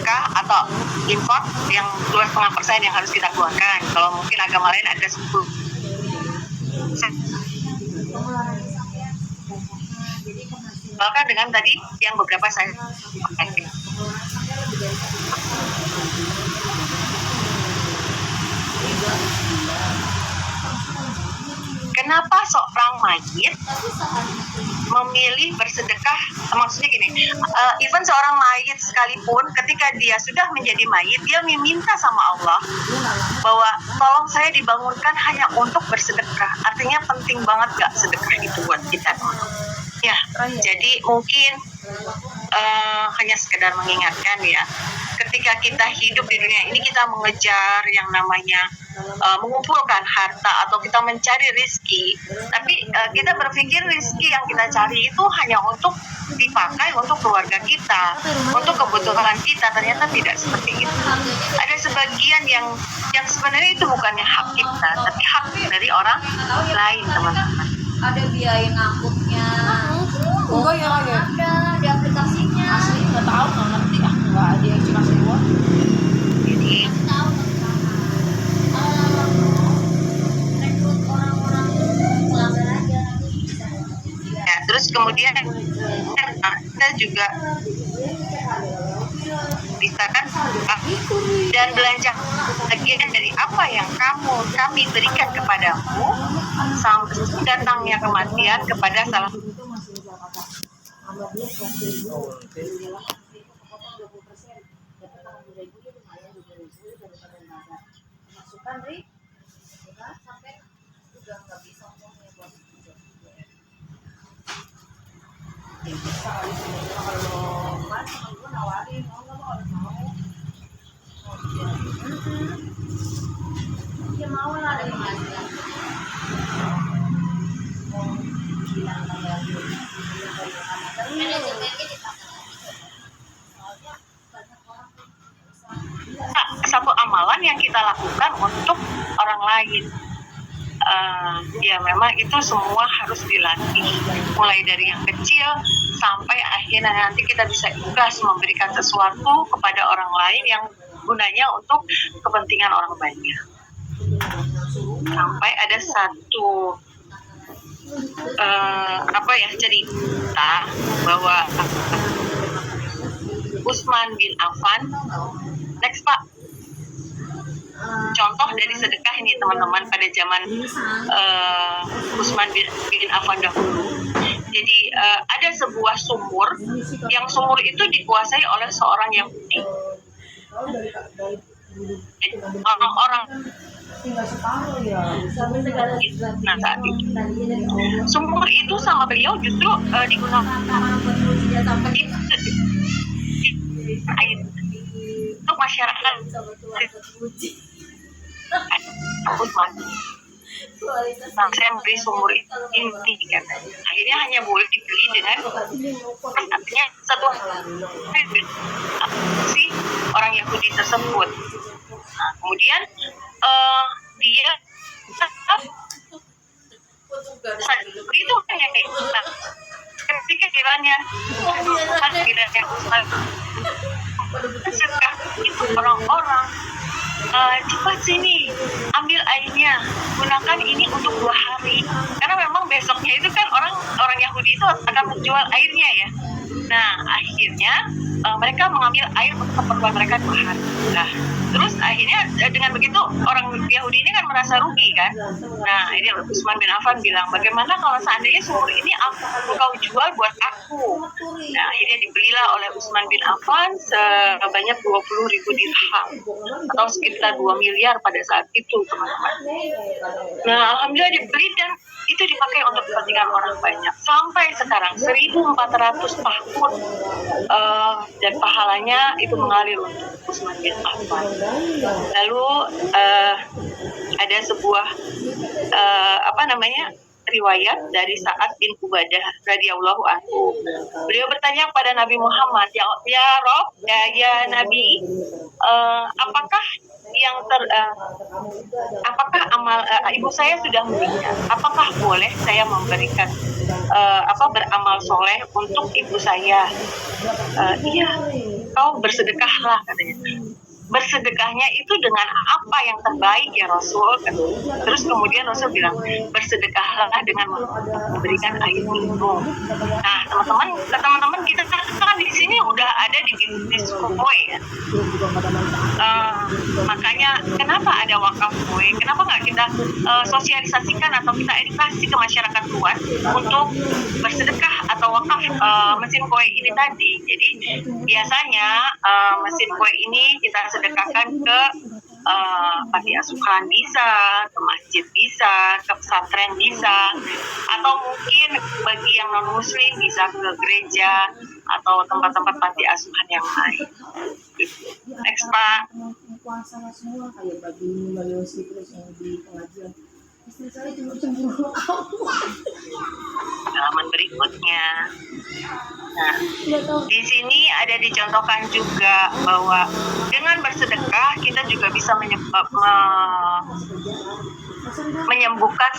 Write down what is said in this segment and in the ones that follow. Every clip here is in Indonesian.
sedekah atau infak yang 2,5% yang harus kita keluarkan. Kalau mungkin agama lain ada 10. Bahkan dengan tadi yang beberapa saya pakai. Kenapa seorang mayit memilih bersedekah? Maksudnya gini, even seorang mayit sekalipun ketika dia sudah menjadi mayit, dia meminta sama Allah bahwa tolong saya dibangunkan hanya untuk bersedekah. Artinya penting banget gak sedekah itu buat kita? Ya, jadi mungkin hanya sekedar mengingatkan ya, ketika kita hidup di dunia ini kita mengejar yang namanya mengumpulkan harta atau kita mencari rezeki, tapi kita berpikir rezeki yang kita cari itu hanya untuk dipakai untuk keluarga kita, untuk kebutuhan kita. Ternyata tidak seperti itu. Ada sebagian yang sebenarnya itu bukannya hak kita, tapi hak dari orang lain, teman-teman. Ada biaya ngangkutnya. Enggak ya, ada di aplikasinya. asli nggak tahu, nggak ngerti, nggak ada yang cuma sewa. Jadi Rekrut orang-orang pelanggan aja nanti bisa. ya, terus kemudian kita juga bisa kan dan belanja bagian dari apa yang kami berikan kepadamu sampai datangnya kematian kepada salah Masukan Ri, kita sampai udah nggak bisa ngomongnya buat Bisa kali sebenarnya kalau kan temen gue nawarin, mau nggak mau harus mau. ya mau lah ada penghasilan. Bilang kayak Ada sebenarnya dipakai. satu amalan yang kita lakukan untuk orang lain. Ya memang itu semua harus dilatih, mulai dari yang kecil sampai akhirnya nanti kita bisa ikhlas memberikan sesuatu kepada orang lain yang gunanya untuk kepentingan orang banyak. Sampai ada satu cerita bahwa Utsman bin Affan, next Pak, contoh dari sedekah ini teman-teman pada zaman Utsman bin Affan dahulu. Jadi ada sebuah sumur, yang sumur itu dikuasai oleh seorang Yahudi. Orang-orang nah saat itu sumur itu sama beliau justru digunakan air untuk masyarakat Utsman. Nah, saya membeli sumur ini katanya. Akhirnya hanya boleh dibeli dengan artinya satu si orang Yahudi tersebut. Nah, kemudian dia itu hanya kayak nah, ketika kiranya Utsman sedekah itu orang-orang cepat sini ambil airnya, gunakan ini untuk 2 hari, karena memang besoknya itu kan orang Yahudi itu akan menjual airnya ya. Nah akhirnya mereka mengambil air untuk keperluan mereka 2 hari. Nah terus akhirnya dengan begitu orang Yahudi ini kan merasa rugi kan. Nah ini Utsman bin Affan bilang, bagaimana kalau seandainya sumur ini engkau jual buat aku. Nah akhirnya dibelilah oleh Utsman bin Affan sebanyak 20.000 dirham atau sekitar 2 miliar pada saat itu teman-teman. Nah alhamdulillah dibeli dan itu dipakai untuk kepentingan orang banyak sampai sekarang 1.400 tahun, dan pahalanya itu mengalir untuk Utsman bin Affan. Lalu ada sebuah riwayat dari Sa'ad bin Ubadah radhiyallahu anhu. Beliau bertanya kepada Nabi Muhammad, ya Rob, ya Nabi, apakah amal ibu saya sudah meninggal, apakah boleh saya memberikan beramal soleh untuk ibu saya? Iya. kau bersedekahlah katanya. Bersedekahnya itu dengan apa yang terbaik ya Rasul. Terus kemudian Rasul bilang bersedekahlah dengan memberikan air minum. Nah teman-teman kita kan di sini udah ada di bisnis kue ya. Makanya kenapa ada wakaf kue? Kenapa nggak kita sosialisasikan atau kita edukasi ke masyarakat luas untuk bersedekah atau wakaf mesin kue ini tadi. Jadi biasanya mesin kue ini kita sedekahkan ke panti asuhan bisa, ke masjid bisa, ke pesantren bisa, atau mungkin bagi yang non muslim bisa ke gereja atau tempat-tempat panti asuhan yang lain. Next Pak. Puasa semua kayak bagi Yosi terus yang di pengajian. Istri saya cemburu Halaman berikutnya. Nah, di sini ada dicontohkan juga bahwa dengan bersedekah kita juga bisa menyembuhkan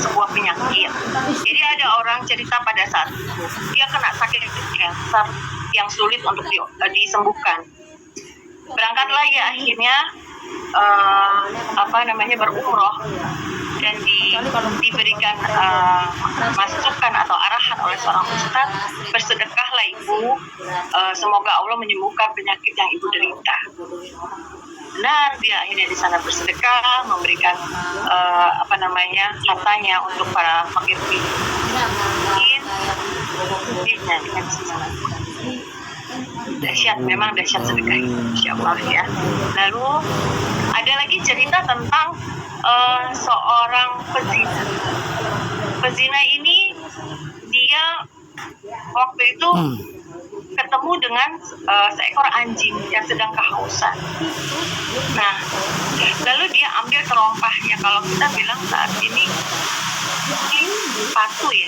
sebuah penyakit. Jadi ada orang cerita pada saat dia kena sakit kanker yang sulit untuk disembuhkan. Berangkatlah ya akhirnya berumroh dan diberikan masukan atau arahan oleh seorang ustaz, bersedekahlah ibu, semoga Allah menyembuhkan penyakit yang ibu derita. Benar, dia akhirnya di sana bersedekah, memberikan hartanya untuk para fakir miskin. Dahsyat, memang dahsyat sedekah itu, insya Allah ya. Lalu ada lagi cerita tentang seorang pezina. Pezina ini dia waktu itu ketemu dengan seekor anjing yang sedang kehausan. Nah, lalu dia ambil terompahnya, kalau kita bilang saat ini sepatu ya.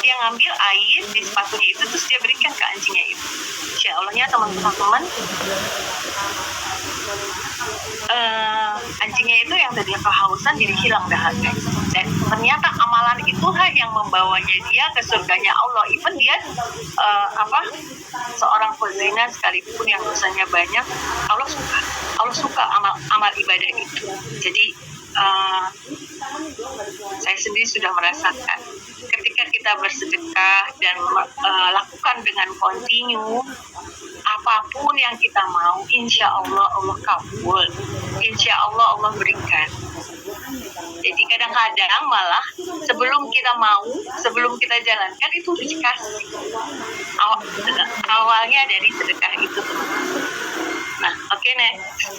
Dia ngambil air di sepatunya itu terus dia berikan ke anjingnya itu. Insya Allahnya teman-teman, anjingnya itu yang tadinya kehausan jadi hilang dahaknya. Dan ternyata amalan itulah yang membawanya dia ke surganya Allah. Even dia seorang pezina sekalipun yang dosanya banyak, Allah suka amal ibadah itu. Jadi saya sendiri sudah merasakan ketika kita bersedekah dan lakukan dengan kontinu, apapun yang kita mau, insya Allah Allah kabul, insya Allah Allah berikan. Jadi kadang-kadang malah sebelum kita mau, sebelum kita jalankan itu dikasih. Awalnya dari sedekah itu. Nah, oke, next.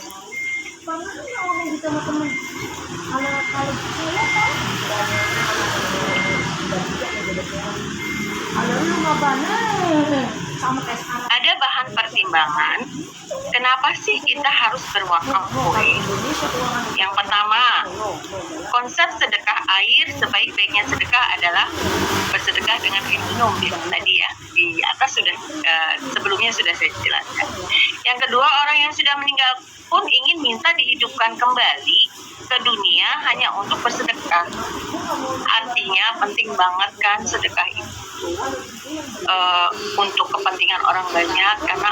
Ada bahan pertimbangan kenapa sih kita harus berwakaf kue. Yang pertama, konsep sedekah air, sebaik-baiknya sedekah adalah bersedekah dengan air minum. Tadi ya di atas sudah sebelumnya sudah saya jelaskan. Yang kedua, orang yang sudah meninggal pun ingin minta dihidupkan kembali ke dunia hanya untuk bersedekah. Artinya penting banget kan sedekah itu untuk kepentingan orang banyak, karena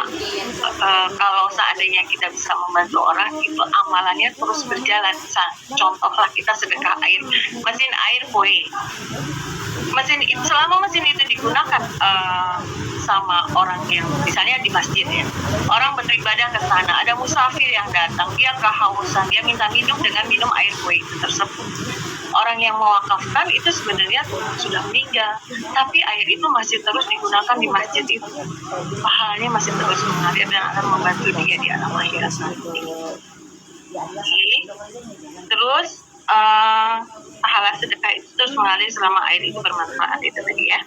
kalau seandainya kita bisa membantu orang itu amalannya terus berjalan. Contohlah kita sedekah air, mesin air kue. Selama mesin itu digunakan sama orang yang misalnya di masjid ya, orang beribadah ke sana, ada musafir yang datang, dia kehausan, dia minta minum dengan minum air kue itu tersebut. Orang yang mewakafkan itu sebenarnya sudah meninggal, tapi air itu masih terus digunakan di masjid itu. Pahalanya masih terus mengalir dan akan membantu dia di alam akhirat nanti. Terus pahala sedekah itu terus mengalir selama air itu bermanfaat, itu tadi ya.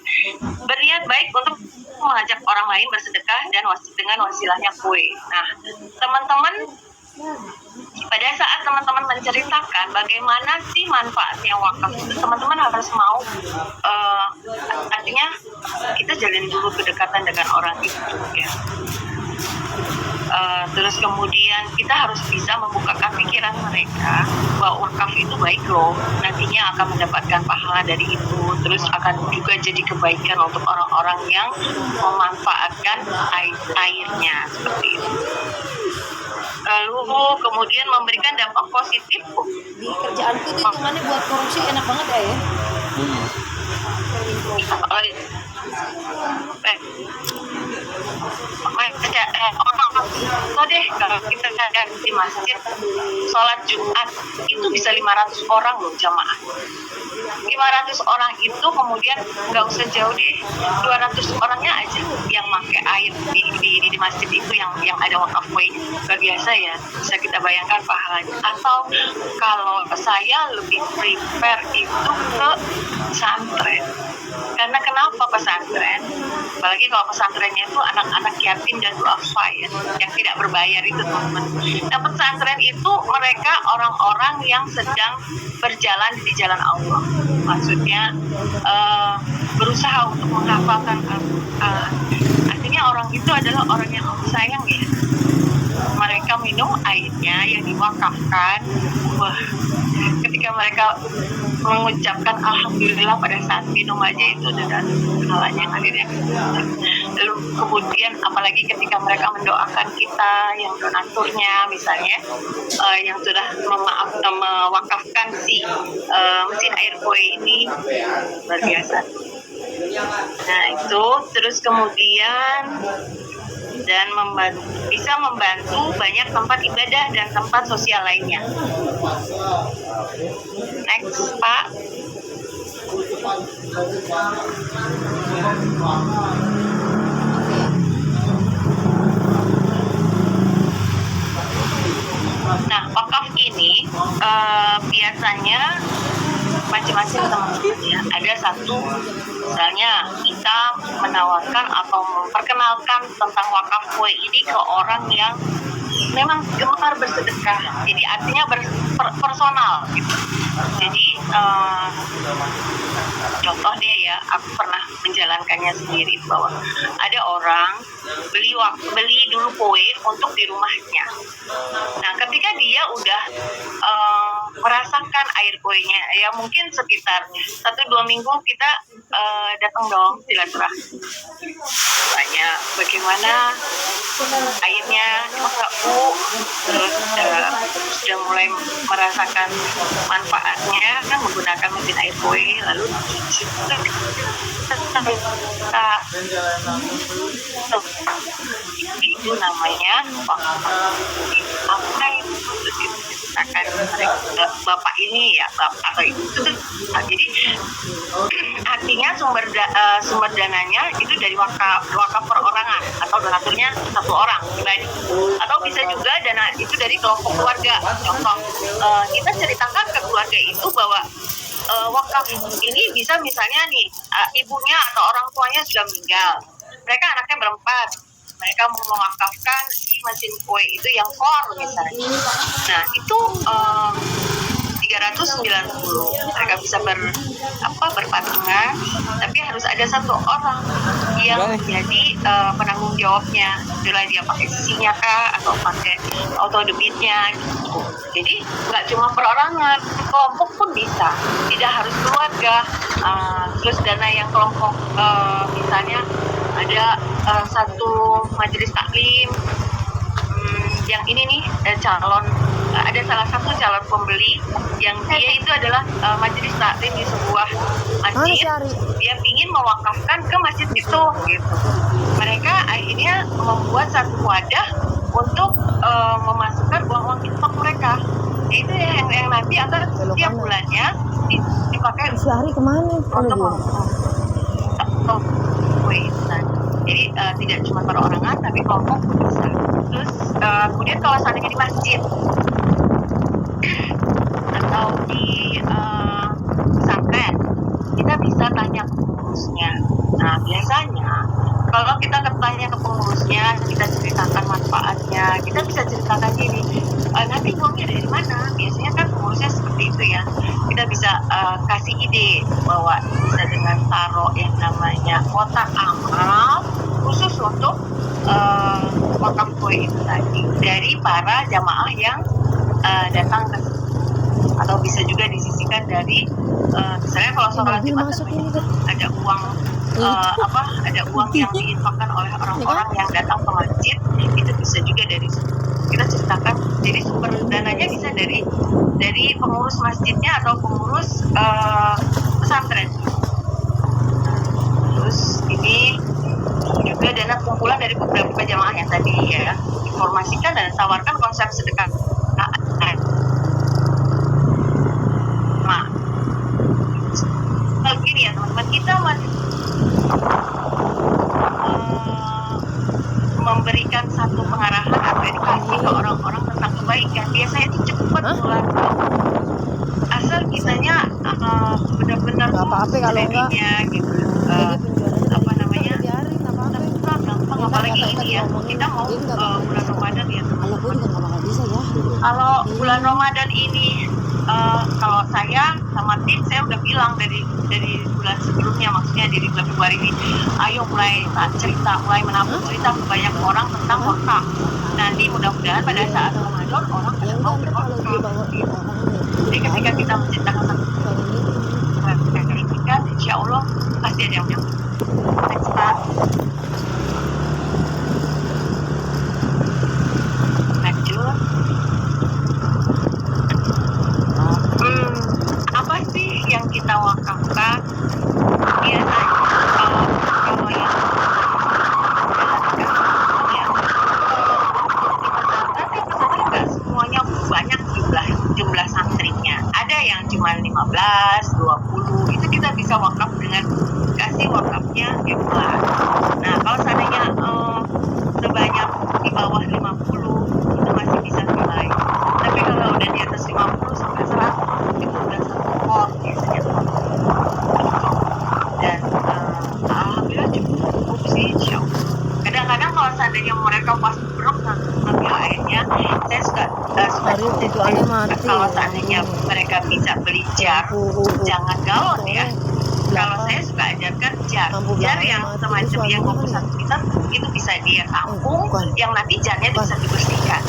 Berniat baik untuk mengajak orang lain bersedekah dan dengan wasilahnya kue. Nah, teman-teman, pada saat teman-teman menceritakan bagaimana sih manfaatnya wakaf itu, teman-teman harus mau artinya kita jalin dulu kedekatan dengan orang itu ya. Terus kemudian kita harus bisa membukakan pikiran mereka bahwa wakaf itu baik loh, nantinya akan mendapatkan pahala dari itu, terus akan juga jadi kebaikan untuk orang-orang yang memanfaatkan airnya seperti itu. Lalu kemudian memberikan dampak positif. Di kerjaanku tuh hitungannya buat korupsi enak banget ya. Deh kalau kita lihat di masjid sholat Jumat itu bisa 500 orang loh jamaah. 500 orang itu kemudian nggak usah jauh deh, 200 orangnya aja yang pakai air di masjid itu yang ada wakaf way. Luar biasa ya, bisa kita bayangkan pahalanya. Atau kalau saya lebih prepare itu ke pesantren. Karena kenapa pesantren? Apalagi kalau pesantrennya itu anak-anak yatim dan duafa ya, yang tidak berbayar itu teman-teman. Nah, pesantren itu mereka orang-orang yang sedang berjalan di jalan Allah. Maksudnya berusaha untuk menghafalkan Al-Quran. Artinya orang itu adalah orang yang sayang ya. Mereka minum airnya yang diwakafkan. Wah, ketika mereka mengucapkan alhamdulillah pada saat minum aja itu adalah halanya hadirnya. Lalu kemudian apalagi ketika mereka mendoakan kita yang donaturnya misalnya yang sudah mewakafkan si mesin air kue ini, luar biasa. Nah itu terus kemudian dan bisa membantu banyak tempat ibadah dan tempat sosial lainnya. Next, Pak. Nah, wakaf ini biasanya macam-macam teman-teman ya. Ada satu misalnya kita menawarkan atau memperkenalkan tentang wakaf kue ini ke orang yang memang gemar bersedekah. Jadi artinya personal gitu. Jadi contoh deh ya, aku pernah menjalankannya sendiri bahwa ada orang beli dulu kue untuk di rumahnya. Nah, ketika dia udah merasakan air kuenya, ya mungkin sekitar 1-2 minggu kita datang dong silaturahmi. Tanya bagaimana airnya, enggak Bu? Terus sudah mulai merasakan manfaatnya kan menggunakan mesin air kue, lalu itu namanya apa itu akan bapak ini ya atau itu. Jadi artinya sumber dananya itu dari wakaf perorangan atau donaturnya satu orang pribadi, atau bisa juga dana itu dari kelompok keluarga. Contoh kita ceritakan ke keluarga itu bahwa wakaf ini bisa misalnya nih ibunya atau orang tuanya sudah meninggal, mereka anaknya berempat, mereka mau mewakafkan si mesin kue itu yang core misalnya. Nah itu 390 mereka bisa berpatungan, tapi harus ada satu orang yang menjadi penanggung jawabnya. Itulah dia pakai sisinya kah atau pakai auto debitnya gitu. Jadi nggak cuma perorangan, kelompok pun bisa, tidak harus keluarga. Terus dana yang kelompok misalnya ada satu majelis taklim yang ini nih ada salah satu calon pembeli yang dia itu adalah majelis taklim di sebuah masjid. Dia ingin mewakafkan ke masjid itu gitu. Mereka akhirnya membuat satu wadah untuk memasukkan uang infak mereka. Itu yang nanti akan setiap bulannya dipakai untuk jadi tidak cuma perorangan tapi kelompok bisa. Terus kemudian kalau seandainya di masjid atau di pesantren kita bisa tanya ke pengurusnya. Nah biasanya kalau kita tanya ke pengurusnya, kita ceritakan manfaatnya, kita bisa ceritakan gini, nanti uangnya dari mana? Biasanya kan pengurusnya seperti itu ya. Kita bisa kasih ide bahwa bisa dengan taruh yang namanya kotak amal khusus untuk wakaf kue itu tadi dari para jamaah yang datang ke, atau bisa juga disisikan dari misalnya kalau sholat mobil Jumat masuk kan ini kan. ada uang ada uang yang diinfakkan oleh orang-orang yang datang ke masjid, itu bisa juga dari situ. Kita ceritakan, jadi sumber dananya bisa dari pengurus masjidnya atau pengurus pesantren. Terus ini juga dana kumpulan dari beberapa jamaah yang tadi ya informasikan dan tawarkan konsep sedekah. Nah, begini ya teman-teman, kita memberikan satu pengarahan atau edukasi ke orang-orang tentang kebaikan. Biasanya itu cepat mulai, asal kitanya benar-benar Nggak apa-apa kalau enggak. jadinya gitu. Jadi penjualannya Apa namanya? biarin, nggak apa-apa. Gampang, apalagi ini ya. Kita mau bulan Ramadan ya Kalau gue teman-teman. juga nggak bakal bisa ya. Kalau bulan Ramadan ini, kalau saya sama tim saya udah bilang dari bulan sebelumnya, maksudnya dari bulan Februari ini, ayo mulai cerita, mulai menabung cerita ke banyak orang tentang wakaf. Nanti mudah-mudahan pada saat Ramadan orang Ya mau enggak, ntar kalau dia berwakaf. bangun Jadi ketika kita menceritakan tentang kan, insya Allah pasti ada yang nyambung. Next Pak. Lanjut. Apa sih yang kita wakafkan? Biasanya kalau yang nggak semuanya banyak jumlah santrinya. Ada yang cuma 15, 20, itu kita bisa wakaf dengan kasih wakafnya bulan. Nah, kalau seandainya sebanyak di bawah 50 itu masih bisa mulai. Tapi kalau udah di atas 50 sampai 100 itu udah satu pot biasanya. Dan alhamdulillah cukup sih, insya Allah. Kadang-kadang kalau seandainya mereka pas buruk ngambil airnya, saya suka kalau seandainya mereka bisa beli jar, jangan galon ya. Kalau saya suka ajarkan jar yang semacam yang 21 liter itu bisa dia tampung, yang nanti jarnya bisa dibersihkan.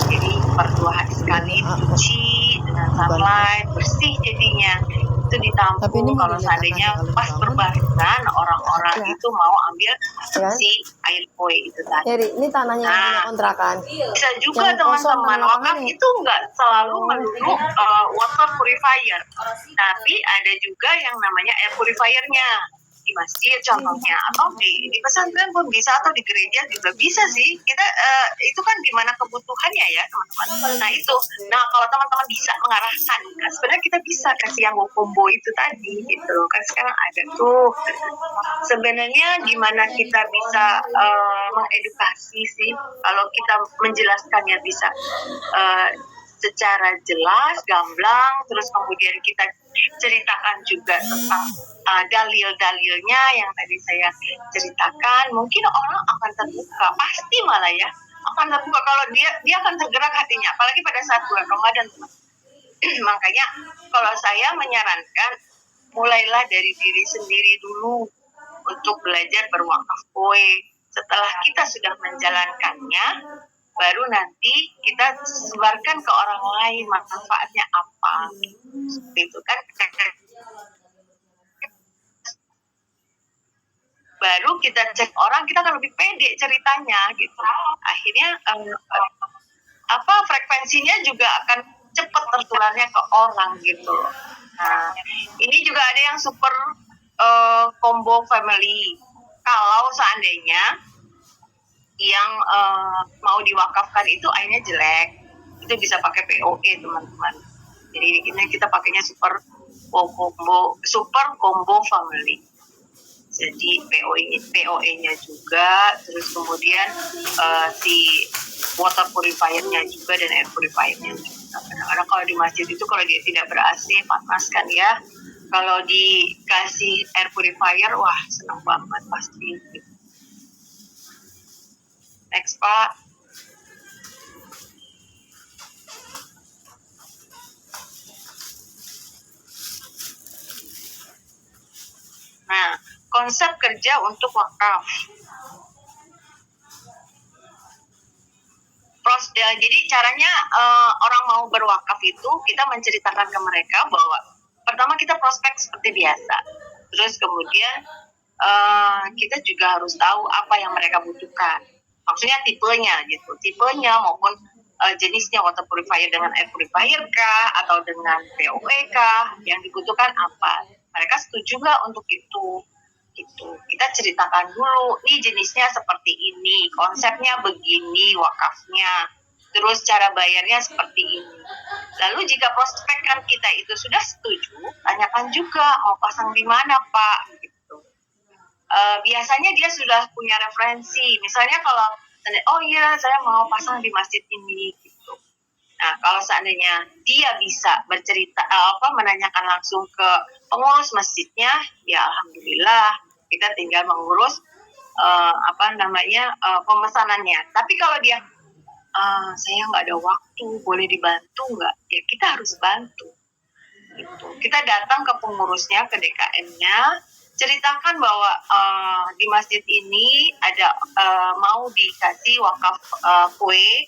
Jadi per 2 hari sekali dicuci dengan sunlight, bersih jadinya. Itu ditampung. Kalau seandainya pas berbarisan orang-orang itu mau ambil si air kue itu tadi. Jadi ini tanahnya yang punya kontrakan. Bisa juga teman-teman, wakaf itu nggak selalu melulu water purifier, tapi ada juga yang namanya air purifiernya di masjid contohnya, atau di pesantren pun bisa, atau di gereja juga bisa sih. Kita itu kan gimana kebutuhannya ya teman-teman. Nah itu, kalau teman-teman bisa mengarahkan, sebenarnya kita bisa kasih yang combo itu tadi gitu kan. Sekarang ada tuh, sebenarnya gimana kita bisa mengedukasi sih, kalau kita menjelaskannya bisa secara jelas, gamblang, terus kemudian kita ceritakan juga tentang dalil-dalilnya yang tadi saya ceritakan, mungkin orang akan terbuka, pasti malah ya akan terbuka, kalau dia akan tergerak hatinya, apalagi pada saat bulan Ramadan. Makanya kalau saya menyarankan, mulailah dari diri sendiri dulu untuk belajar berwakaf kue. Setelah kita sudah menjalankannya, baru nanti kita sebarkan ke orang lain manfaatnya apa. Itu kan baru kita cek orang, kita akan lebih pede ceritanya gitu. Akhirnya frekuensinya juga akan cepat tertularnya ke orang gitu. Nah, ini juga ada yang super combo family. Kalau seandainya yang mau diwakafkan itu airnya jelek, itu bisa pakai POE teman-teman. Jadi kita pakainya super combo family. Jadi POE-nya juga, terus kemudian si water purifier-nya juga dan air purifier-nya juga. Kadang-kadang kalau di masjid itu kalau dia tidak ber-AC panas kan ya. Kalau dikasih air purifier, wah senang banget pasti. Next Pak. Nah, konsep kerja untuk wakaf. Ya, jadi caranya orang mau berwakaf itu kita menceritakan ke mereka bahwa pertama kita prospek seperti biasa, terus kemudian kita juga harus tahu apa yang mereka butuhkan. Maksudnya tipenya maupun jenisnya, water purifier dengan air purifier kah atau dengan POE kah, yang dibutuhkan apa. Mereka setuju nggak untuk itu? Gitu. Kita ceritakan dulu, nih jenisnya seperti ini, konsepnya begini, wakafnya, terus cara bayarnya seperti ini. Lalu jika prospekan kita itu sudah setuju, tanyakan juga mau pasang di mana Pak, gitu. Biasanya dia sudah punya referensi, misalnya kalau oh iya saya mau pasang di masjid ini, gitu. Nah, kalau seandainya dia bisa bercerita, menanyakan langsung ke pengurus masjidnya, ya alhamdulillah kita tinggal mengurus pemesanannya. Tapi kalau dia saya nggak ada waktu, boleh dibantu nggak? Ya kita harus bantu. Gitu. Kita datang ke pengurusnya, ke DKM-nya, ceritakan bahwa di masjid ini ada mau dikasih wakaf kue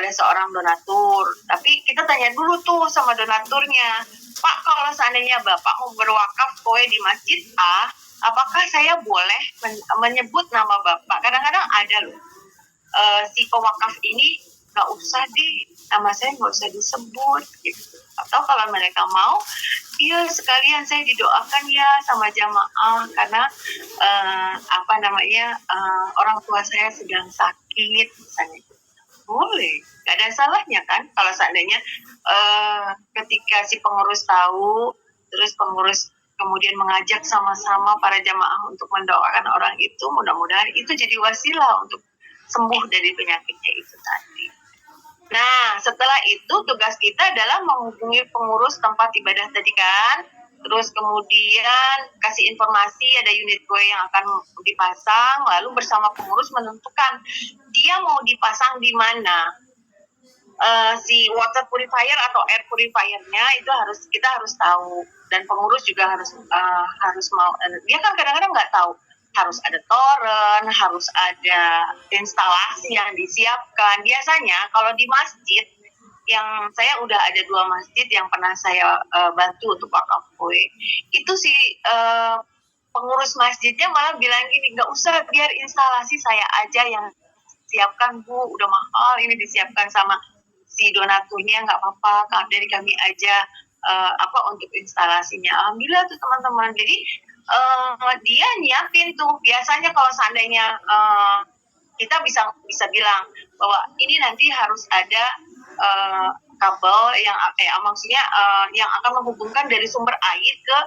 oleh seorang donatur. Tapi kita tanya dulu tuh sama donaturnya, Pak, kalau seandainya Bapak mau berwakaf kue di masjid A, apakah saya boleh menyebut nama Bapak? Kadang-kadang ada loh, si pewakaf ini nggak usah deh, nama saya nggak usah disebut gitu. Atau kalau mereka mau, iya sekalian saya didoakan ya sama jamaah karena orang tua saya sedang sakit misalnya. Boleh, nggak ada salahnya kan kalau seandainya ketika si pengurus tahu, terus pengurus kemudian mengajak sama-sama para jamaah untuk mendoakan orang itu, mudah-mudahan itu jadi wasilah untuk sembuh dari penyakitnya itu tadi. Nah, setelah itu tugas kita adalah menghubungi pengurus tempat ibadah tadi kan. Terus kemudian kasih informasi ada unit kue yang akan dipasang, lalu bersama pengurus menentukan dia mau dipasang di mana. Si water purifier atau air purifiernya itu kita harus tahu, dan pengurus juga harus mau. Dia kan kadang-kadang nggak tahu, harus ada toren, harus ada instalasi yang disiapkan. Biasanya kalau di masjid, yang saya udah ada 2 masjid yang pernah saya bantu untuk wakaf kue, itu si pengurus masjidnya malah bilang gini, nggak usah, biar instalasi saya aja yang siapkan Bu, udah mahal ini disiapkan sama si donaturnya, nggak apa-apa, dari kami aja untuk instalasinya. Alhamdulillah tuh teman-teman. Jadi dia nyiapin tuh. Biasanya kalau seandainya kita bisa bilang bahwa ini nanti harus ada kabel yang maksudnya yang akan menghubungkan dari sumber air ke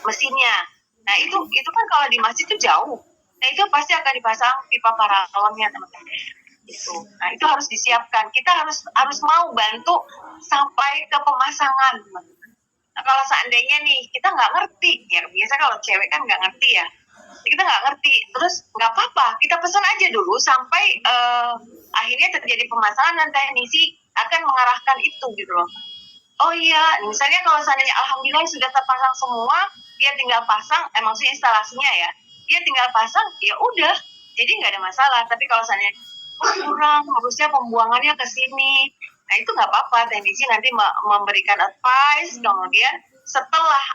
mesinnya. Nah itu kan kalau di masjid itu jauh. Nah itu pasti akan dipasang pipa paralonnya teman-teman. Itu. Nah itu harus disiapkan. Kita harus mau bantu sampai ke pemasangan. Nah kalau seandainya nih kita nggak ngerti, ya biasa kalau cewek kan nggak ngerti ya, kita nggak ngerti, terus nggak apa-apa, kita pesan aja dulu sampai akhirnya terjadi pemasangan dan teknisi akan mengarahkan itu gitu loh. Oh iya, misalnya kalau seandainya alhamdulillah sudah terpasang semua, dia tinggal pasang, maksudnya instalasinya ya, dia tinggal pasang, ya udah, jadi nggak ada masalah. Tapi kalau seandainya kurang, harusnya pembuangannya ke sini, nah itu nggak apa-apa, teknisi nanti memberikan advice, kemudian setelah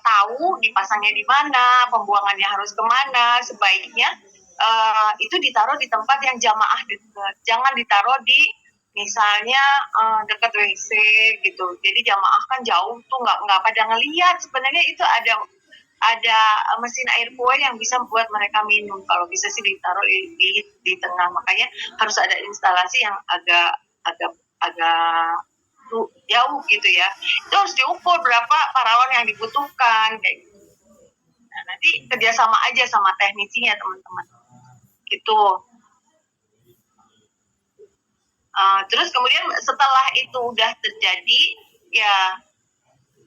tahu dipasangnya di mana, pembuangannya harus kemana, sebaiknya itu ditaruh di tempat yang jamaah dekat, jangan ditaruh di misalnya dekat WC gitu. Jadi jamaah kan jauh tuh nggak pada ngelihat sebenarnya itu ada mesin air kue yang bisa buat mereka minum. Kalau bisa sih ditaruh di tengah, makanya harus ada instalasi yang agak jauh gitu ya. Itu harus diukur berapa paralon yang dibutuhkan kayak gitu. Nah, nanti kerjasama aja sama teknisinya teman-teman gitu. Terus kemudian setelah itu udah terjadi, ya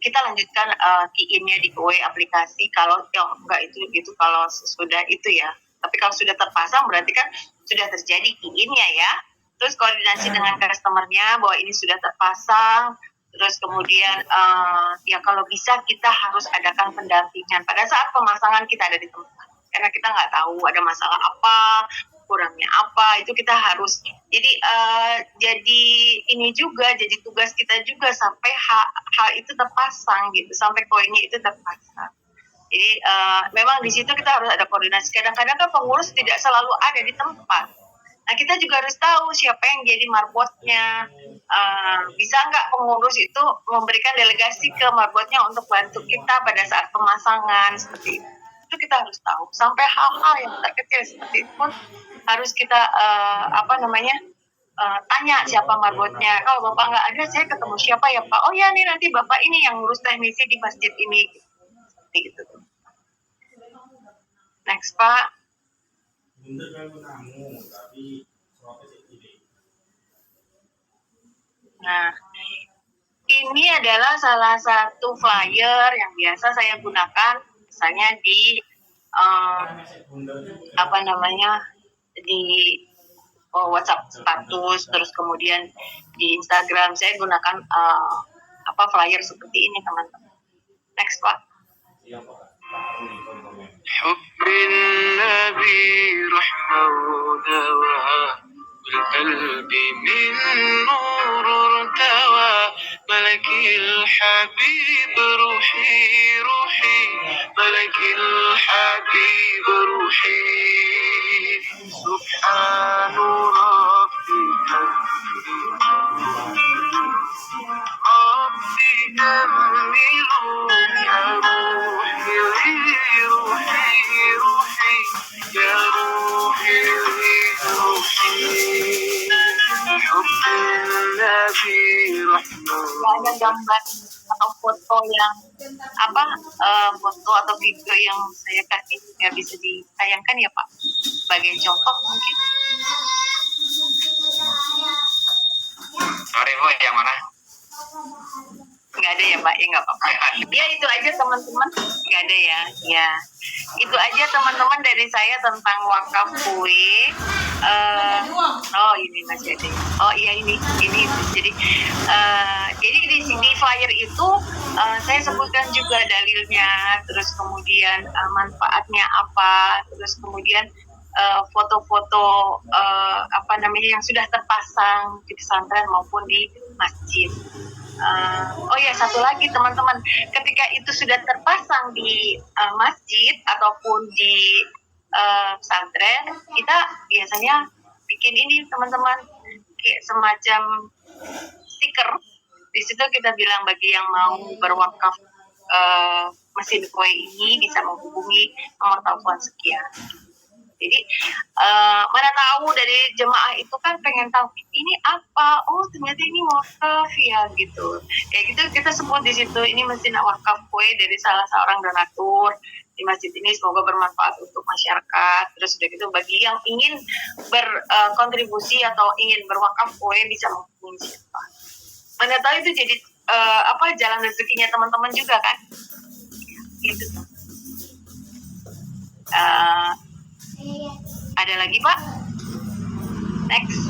kita lanjutkan key-in-nya di kue aplikasi. Kalau enggak itu kalau sudah itu ya. Tapi kalau sudah terpasang berarti kan sudah terjadi key-in-nya ya. Terus koordinasi dengan customer-nya bahwa ini sudah terpasang. Terus kemudian ya kalau bisa kita harus adakan pendampingan pada saat pemasangan kita ada di tempat. Karena kita nggak tahu ada masalah apa, kurangnya apa, itu kita harus jadi ini juga, jadi tugas kita juga sampai hal itu terpasang gitu, sampai koinnya itu terpasang. Jadi memang di situ kita harus ada koordinasi. Kadang-kadang kan pengurus tidak selalu ada di tempat. Nah, kita juga harus tahu siapa yang jadi marbotnya. Bisa nggak pengurus itu memberikan delegasi ke marbotnya untuk bantu kita pada saat pemasangan seperti itu. Itu kita harus tahu. Sampai hal-hal yang terkecil seperti itu pun harus kita tanya siapa marbotnya. Kalau Bapak nggak ada, saya ketemu siapa ya Pak? Oh ya, nih nanti Bapak ini yang ngurus teknisi di masjid ini. Seperti itu. Next Pak. Nah, ini adalah salah satu flyer yang biasa saya gunakan, misalnya di di WhatsApp status, terus kemudian di Instagram saya gunakan flyer seperti ini teman-teman. Next Pak. حب النبي رحمة ودواء والقلب من نور ارتوى ملك الحبيب روحي روحي ملك الحبيب روحي سبحان ربك ربي كملوا يا روحي روحي روحي يا روحي روحي حب النبي رحمة Ada gambar atau foto yang foto atau video yang saya kasih nggak bisa ditayangkan ya Pak, sebagai contoh mungkin. Sorry Bu, yang mana? Nggak ada ya Pak, ya nggak apa-apa. Ya itu aja teman-teman, nggak ada ya. Ya itu aja teman-teman dari saya tentang wakaf kue. Oh ini masih ada. Oh iya ini. Jadi di sini flyer itu saya sebutkan juga dalilnya, terus kemudian manfaatnya apa, terus kemudian foto-foto yang sudah terpasang di pesantren maupun di masjid. Oh ya, satu lagi teman-teman, ketika itu sudah terpasang di masjid ataupun di pesantren, kita biasanya bikin ini teman-teman, kayak semacam stiker. Di situ kita bilang bagi yang mau berwakaf mesin kue ini bisa menghubungi nomor telepon sekian. Jadi mana tahu dari jemaah itu kan pengen tahu ini apa, oh ternyata ini wakaf ya gitu. Kayak gitu kita sebut di situ ini mesin wakaf kue dari salah seorang donatur di masjid ini, semoga bermanfaat untuk masyarakat. Terus udah gitu bagi yang ingin berkontribusi atau ingin berwakaf kue bisa menghubungi siapa. Mana tahu itu jadi jalan rezekinya teman-teman juga kan. Gitu. Ada lagi Pak? Next.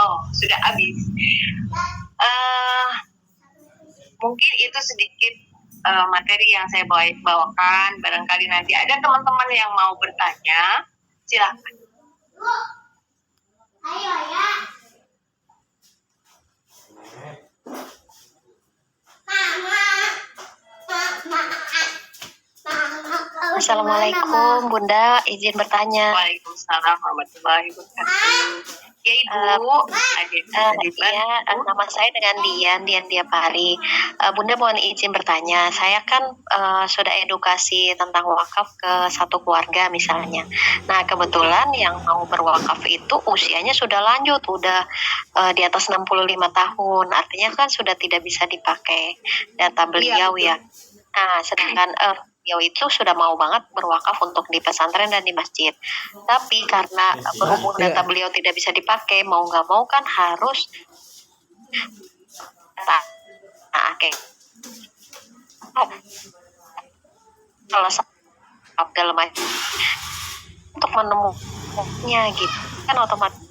Oh, sudah habis. Mungkin itu sedikit materi yang saya bawakan. Barangkali nanti ada teman-teman yang mau bertanya, silakan. Ayo ya. Assalamualaikum Bunda, izin bertanya. Waalaikumsalam warahmatullahi wabarakatuh. Ya Ibu, Nama saya dengan Dian Diapari. Bunda mohon izin bertanya, saya kan sudah edukasi tentang wakaf ke satu keluarga misalnya. Nah kebetulan yang mau berwakaf itu usianya sudah lanjut, udah di atas 65 tahun, artinya kan sudah tidak bisa dipakai data beliau ya. Nah sedangkan beliau itu sudah mau banget berwakaf untuk di pesantren dan di masjid. Tapi karena berhubung data beliau tidak bisa dipakai, mau nggak mau kan harus kalau dalam untuk menemukannya gitu kan otomatis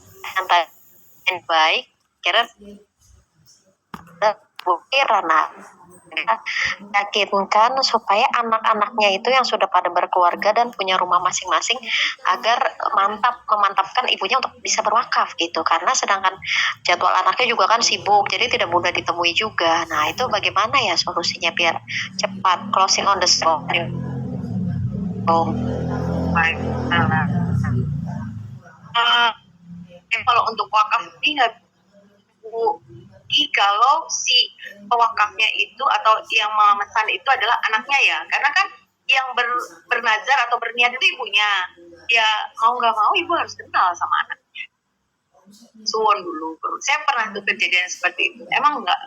yang baik kira bukti ranah yakinkan supaya anak-anaknya itu yang sudah pada berkeluarga dan punya rumah masing-masing agar memantapkan ibunya untuk bisa berwakaf gitu, karena sedangkan jadwal anaknya juga kan sibuk, jadi tidak mudah ditemui juga. Nah itu bagaimana ya solusinya biar cepat closing on the spot? Oh, Baik. Kalau untuk wakaf ini nggak Bu, kalau si pewakafnya itu atau yang memesan itu adalah anaknya ya, karena kan yang bernazar atau berniat itu ibunya, ya mau nggak mau ibu harus kenal sama anaknya. Suwon dulu, saya pernah tuh kejadian seperti itu, emang nggak,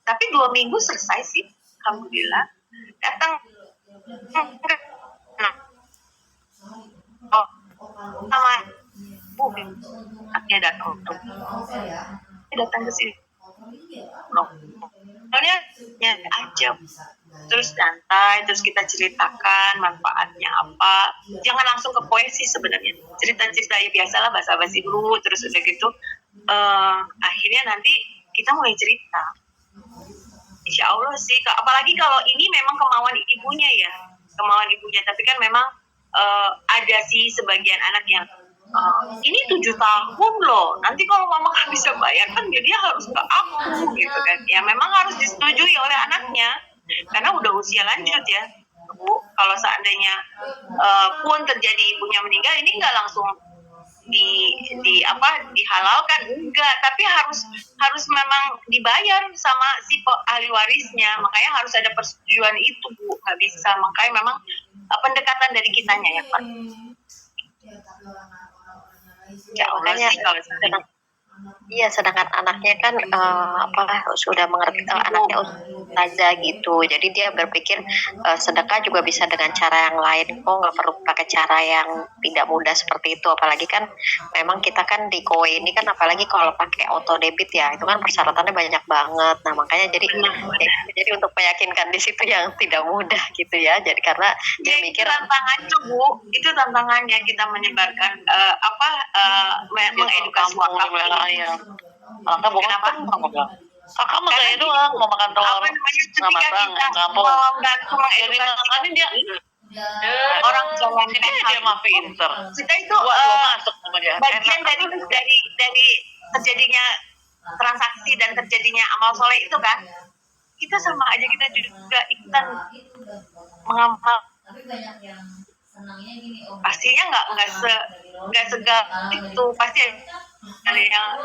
tapi 2 minggu selesai sih, alhamdulillah. Datang, oh, sama bu, anaknya datang ke sini. Soalnya ya aja, terus santai, terus kita ceritakan manfaatnya apa, jangan langsung ke poesi sebenarnya, cerita-cerita ya biasalah, basa-basi dulu, terus udah gitu akhirnya nanti kita mulai cerita. Insya Allah sih, apalagi kalau ini memang kemauan ibunya ya, tapi kan memang ada sih sebagian anak yang ini 7 tahun loh, nanti kalau mama nggak bisa bayar kan dia harus ke aku gitu kan. Ya memang harus disetujui oleh anaknya karena udah usia lanjut ya Bu. Kalau seandainya pun terjadi ibunya meninggal, ini nggak langsung dihalalkan, enggak, tapi harus memang dibayar sama si ahli warisnya, makanya harus ada persetujuan itu Bu, nggak bisa, makanya memang pendekatan dari kitanya ya Pak. ya makanya sedangkan anaknya kan sudah mengerti, anaknya ustazah gitu, jadi dia berpikir sedekah juga bisa dengan cara yang lain, kok nggak perlu pakai cara yang tidak mudah seperti itu, apalagi kan memang kita kan di kowe ini kan, apalagi kalau pakai auto debit ya, itu kan persyaratannya banyak banget. Nah makanya jadi untuk meyakinkan di situ yang tidak mudah gitu ya, jadi karena dia mikir tantangan tuh Bu, itu tantangannya kita menyebarkan mengedukasi wakaf. Kakak bukan apa? Kakak mah kayak doang mau makan telur sama bang kampung. Jadi makanya dia orang jangan dia mah pinter. Kita itu masuk sama dia. bagian dari terjadinya transaksi dan terjadinya amal soleh itu kan, kita sama aja, kita juga ikutan mengamal. Tapi banyak yang senangnya gini, pastinya nggak segal itu, pasti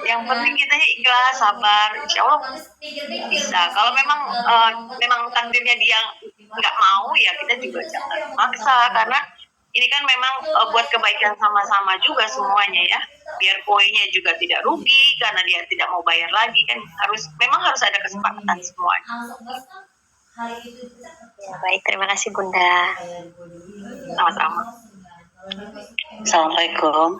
yang penting kitanya ikhlas, sabar, insya Allah bisa. Kalau memang takdirnya dia nggak mau ya kita juga jangan maksa, karena ini kan memang buat kebaikan sama-sama juga semuanya ya, biar poinnya juga tidak rugi karena dia tidak mau bayar lagi kan, memang harus ada kesepakatan semuanya. ya, baik, terima kasih Bunda. Sama-sama. Assalamualaikum.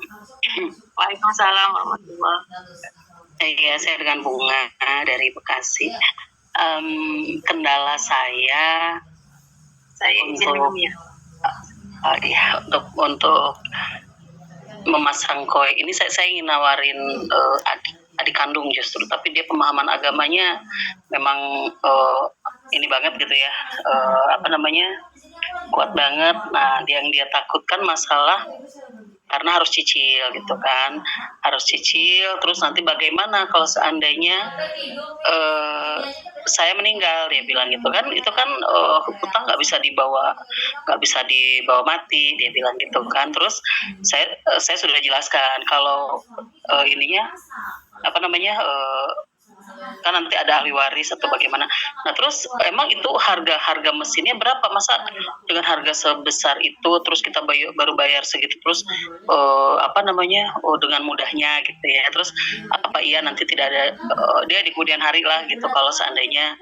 Waalaikumsalam warahmatullahi wabarakatuh. Iya, saya dengan Bunga dari Bekasi. Kendala saya izin minum ya. Untuk memasang koi ini saya ingin nawarin adik kandung justru, tapi dia pemahaman agamanya memang ini banget gitu ya, kuat banget. Nah, yang dia takutkan masalah karena harus cicil gitu kan, terus nanti bagaimana kalau seandainya saya meninggal, dia bilang gitu kan, itu kan hutang nggak bisa dibawa mati, dia bilang gitu kan. Terus saya sudah jelaskan kalau kan nanti ada ahli waris atau bagaimana. Nah terus emang itu harga mesinnya berapa, masa dengan harga sebesar itu terus kita baru bayar segitu terus dengan mudahnya gitu ya. Terus iya nanti tidak ada dia di kemudian hari lah gitu kalau seandainya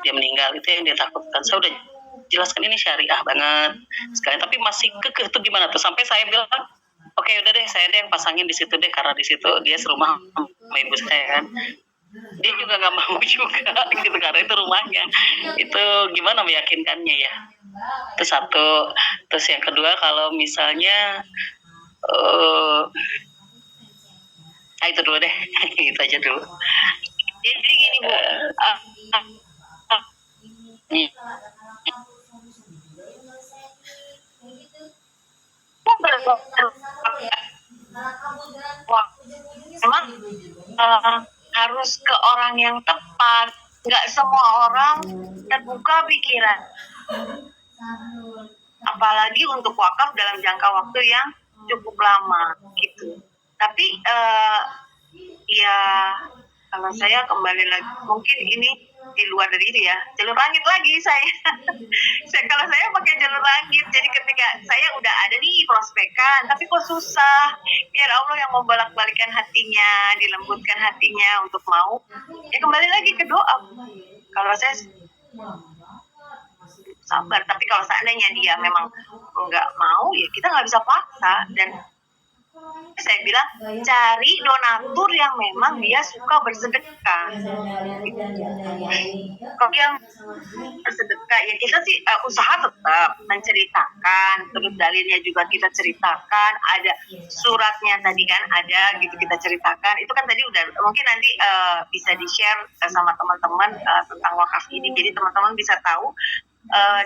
dia meninggal, itu yang dia takutkan. Saya udah jelaskan ini syariah banget sekali, tapi masih kekeh tuh gimana tuh, sampai saya bilang oke, udah deh, saya deh yang pasangin di situ deh, karena di situ dia serumah sama ibu saya kan. Dia juga nggak mau juga gitu karena itu rumahnya. Itu gimana meyakinkannya ya? Itu satu. Terus yang kedua, kalau misalnya itu dulu deh. Itu aja dulu. Jadi gini Bu, Memang harus ke orang yang tepat. Nggak semua orang terbuka pikiran, apalagi untuk wakaf dalam jangka waktu yang cukup lama gitu. Tapi ya kalau saya kembali lagi, mungkin ini di luar dari itu ya, jalur langit lagi saya. Kalau saya pakai jalur langit, jadi ketika saya udah ada nih prospekan, tapi kok susah, biar Allah yang membolak-balikan hatinya, dilembutkan hatinya untuk mau, ya kembali lagi ke doa. Kalau saya sabar, tapi kalau seandainya dia memang nggak mau, ya kita nggak bisa paksa. Dan saya bilang cari donatur yang memang dia suka bersedekah. Kalau yang bersedekah ya kita sih usaha tetap menceritakan, terus dalilnya juga kita ceritakan, ada suratnya tadi kan ada gitu kita ceritakan. Itu kan tadi udah mungkin nanti bisa di-share sama teman-teman tentang wakaf ini, jadi teman-teman bisa tahu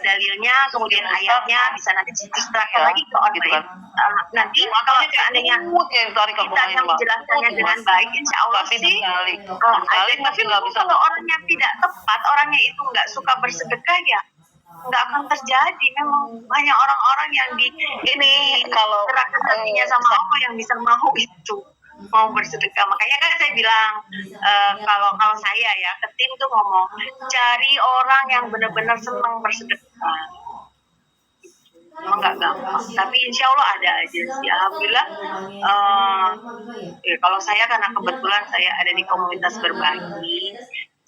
dalilnya, kemudian ayatnya, bisa nanti diserahkan lagi ke online. Nanti kalau seandainya kita yang menjelaskannya dengan baik, insya Allah sih ada. Tapi kalau orangnya tidak tepat, orangnya itu nggak suka bersedekah, ya nggak akan terjadi. Memang banyak orang-orang yang di ini kalau gerakan hatinya sama Allah yang bisa mau itu mau bersedekah. Makanya kan saya bilang kalau saya ya ke tim tuh ngomong cari orang yang benar-benar senang bersedekah. Emang nggak gampang, tapi insya Allah ada aja sih. Alhamdulillah. Kalau saya karena kebetulan saya ada di komunitas berbagi,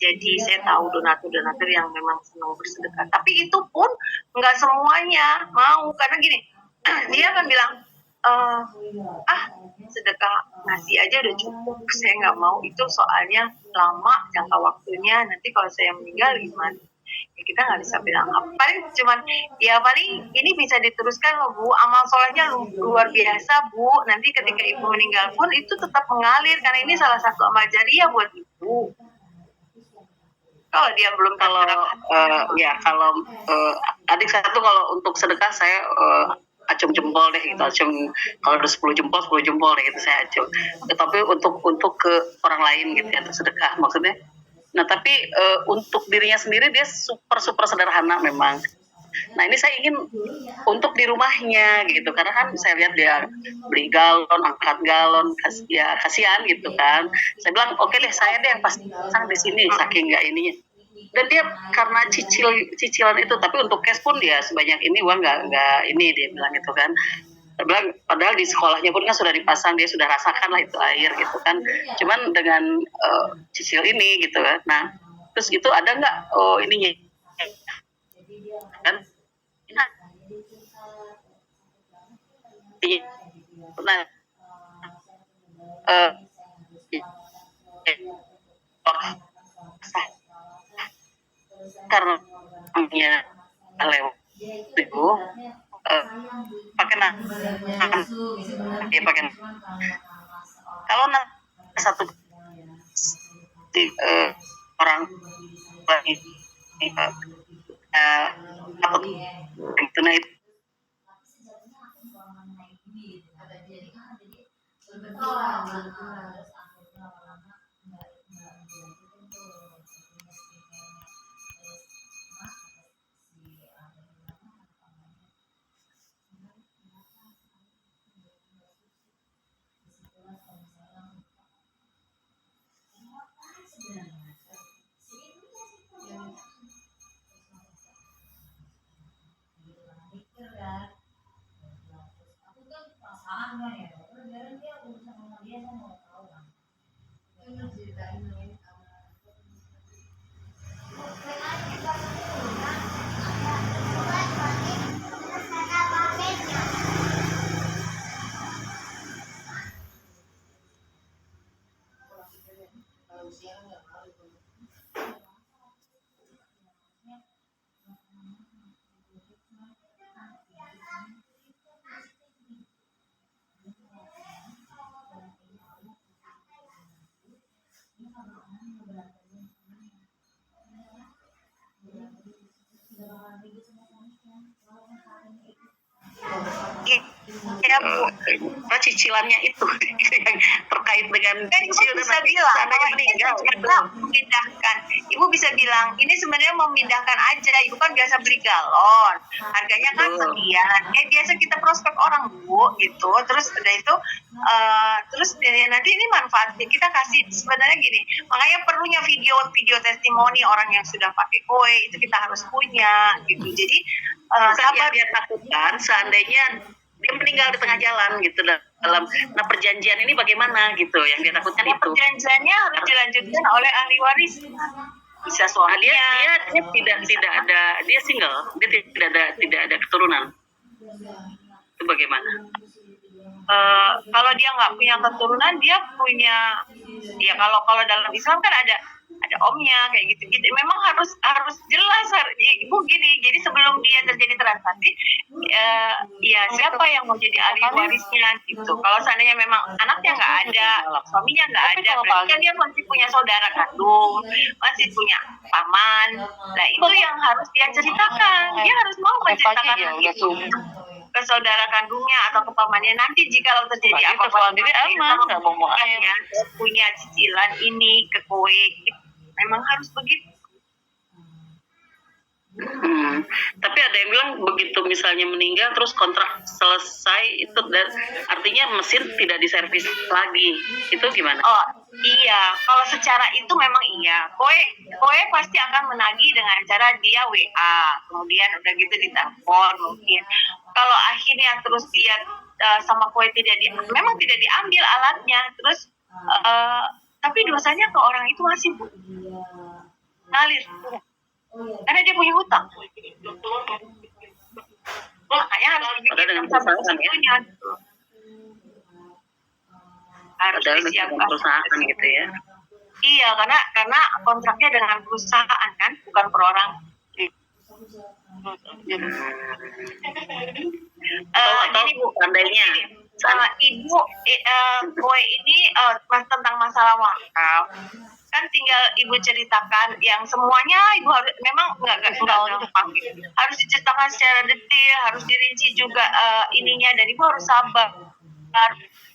jadi saya tahu donatur-donatur yang memang senang bersedekah. Tapi itu pun nggak semuanya mau, karena gini, dia akan bilang sedekah nasi aja udah cukup, saya nggak mau itu soalnya lama jangka waktunya, nanti kalau saya meninggal gimana. Ya kita nggak bisa bilang apa, paling cuman ya paling ini bisa diteruskan loh Bu, amal solehnya luar biasa Bu, nanti ketika ibu meninggal pun itu tetap mengalir karena ini salah satu amal jariah buat ibu. Kalau dia belum Kalau kalau adik satu kalau untuk sedekah saya acung jempol deh gitu, acung kalau ada 10 jempol deh gitu saya acung. Tapi untuk ke orang lain gitu ya, untuk sedekah maksudnya. Nah tapi untuk dirinya sendiri dia super sederhana memang. Nah ini saya ingin untuk di rumahnya gitu, karena kan saya lihat dia beli galon, angkat galon, kasihan gitu kan. Saya bilang oke deh, saya deh yang pasang di sini saking nggak ininya. Dan dia karena cicilan itu, tapi untuk cash pun dia sebanyak ini uang nggak ini, dia bilang gitu kan. Dia bilang padahal di sekolahnya pun kan sudah dipasang, dia sudah rasakan lah itu air gitu kan. Cuman dengan cicil ini gitu kan. Nah terus itu ada nggak ininya kan? Nah karena lewat itu pakai dia pakai kalau satu orang lagi dapat itu, nah itu cicilannya itu yang terkait dengan Kan ibu cicil dan bisa nanti bilang seandainya bahwa ini meninggal gitu. sebenarnya memindahkan. Ibu bisa bilang ini sebenarnya memindahkan aja. Ibu kan biasa beli galon, harganya kan Betul. sekian. Biasa kita prospek orang bu, gitu. Terus udah itu, terus nanti ini manfaatnya kita kasih sebenarnya gini. Makanya perlunya video testimoni orang yang sudah pakai kue itu kita harus punya, gitu. Jadi Bukan yang sabar. dia takutkan seandainya dia meninggal di tengah jalan gitu dalam nah perjanjian ini bagaimana gitu yang dia takutkan Nah, itu. perjanjiannya harus dilanjutkan oleh ahli waris. Bisa Nah, suaminya. dia tidak ada, dia single, dia tidak ada keturunan. Itu bagaimana? Kalau dia nggak punya keturunan, dia punya, ya kalau dalam Islam kan ada omnya kayak gitu. Memang harus jelas, ibu gini. Jadi sebelum dia terjadi transaksi, ya siapa yang mau jadi ahli warisnya gitu. Kalau seandainya memang anaknya nggak ada, suaminya nggak ada, berarti kan dia masih punya saudara kandung, masih punya paman. Nah itu yang harus dia ceritakan. Dia harus mau menceritakan itu ke saudara kandungnya atau ke pamannya. Nanti jika terjadi apa-apa sendiri aman, nggak mau air. punya cicilan ini ke kue, memang harus begitu. Tapi ada yang bilang begitu misalnya meninggal terus kontrak selesai itu artinya mesin tidak diservis lagi. Itu gimana? Oh iya, kalau secara itu memang iya. Kue pasti akan menagih dengan cara dia WA, kemudian udah gitu ditelepon mungkin. Kalau akhirnya terus dia sama kue memang tidak diambil alatnya, terus tapi dosanya ke orang itu masih ngalir, karena dia punya hutang. Makanya harus Padahal dengan sampai perusahaan ya. segitunya. Harus Padahal dengan disiapkan perusahaan gitu ya. Iya, karena kontraknya dengan perusahaan kan, bukan per orang. Atau Gini Bu, seandainya Ibu kue ini tentang masalah wakaf kan tinggal ibu ceritakan yang semuanya ibu harus memang nggak gampang gitu. Harus diceritakan secara detail, harus dirinci juga ininya, dan ibu harus sabar.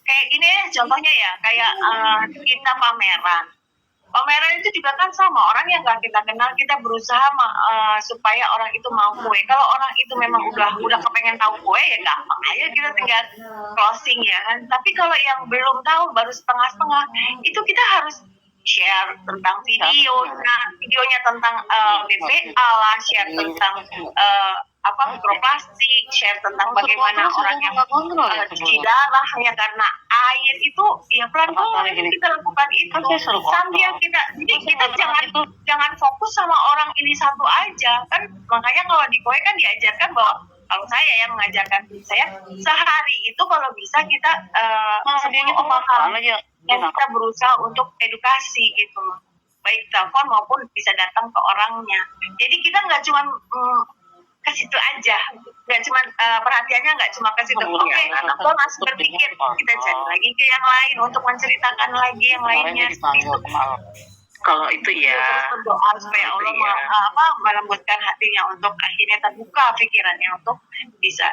Kayak gini ya contohnya ya, kayak kita pameran itu juga kan sama orang yang nggak kita kenal, kita berusaha supaya orang itu mau kue. Kalau orang itu memang udah kepengen tahu kue ya gampang aja, kita tinggal closing ya kan. Tapi kalau yang belum tahu baru setengah-setengah, itu kita harus share tentang videonya tentang BPA lah, share tentang mikroplastik, share tentang bagaimana orang yang cuci darah hanya karena air itu, ya pelan-pelan kita lakukan itu sambil kita jangan fokus sama orang ini satu aja kan. Makanya kalau di kue kan diajarkan bahwa kalau saya ya mengajarkan saya sehari itu kalau bisa kita 10 orang yang kita berusaha untuk edukasi gitu, baik telepon maupun bisa datang ke orangnya. Jadi kita nggak cuma ke situ aja, nggak cuma perhatiannya nggak cuma ke situ. Oke, aku masih berpikir kita cari lagi ke yang lain untuk menceritakan lagi yang lainnya. kalau itu ya Terus berdoa supaya Allah melembutkan hatinya untuk akhirnya terbuka pikirannya untuk bisa.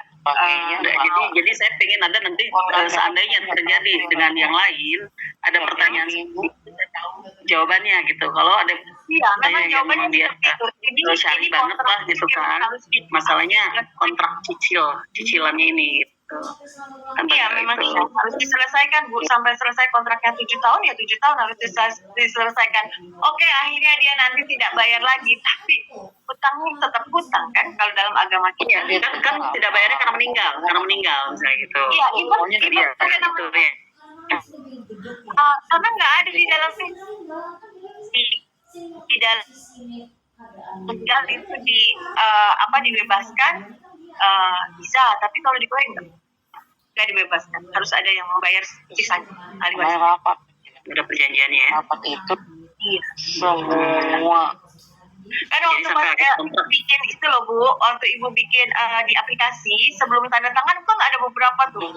Jadi saya pengen ada nanti seandainya terjadi dengan yang lain ada pertanyaan jawabannya gitu. Kalau ada Memang jawabannya dia syari banget lah gitu kan, masalahnya kontrak cicilannya ini gitu. Iya memang harus diselesaikan Bu, sampai selesai kontraknya 7 tahun ya 7 tahun harus diselesaikan. Oke, akhirnya dia nanti tidak bayar lagi, tapi hutangnya tetap hutang kan kalau dalam agama kita. Iya, kan tidak bayarnya karena meninggal misalnya gitu. Iya, ibu gitu ya. Karena nggak ada di dalam di dalam itu dibebaskan bisa, tapi kalau di kue nggak dibebaskan, harus ada yang membayar sisanya. Udah perjanjiannya ya. Itu Iya. semua Kan waktu bikin itu loh Bu, waktu ibu bikin di aplikasi sebelum tanda tangan kan ada beberapa tuh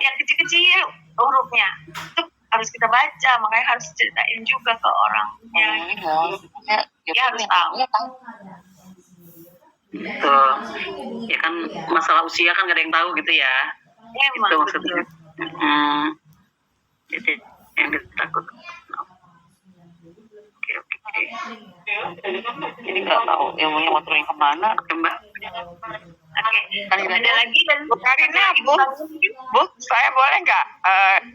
yang kecil-kecil hurufnya itu harus kita baca, makanya harus ceritain juga ke orangnya. Ya harus tahu. Betul. Ya kan masalah usia kan gak ada yang tahu gitu ya. Emang Itu maksudnya. betul. Jadi yang ditakutkan. Oke, oke. Jadi nggak tahu ilmunya mau turun kemana, oke Mbak. Oke. Ada lagi dan Bu Karina, Bu, saya boleh nggak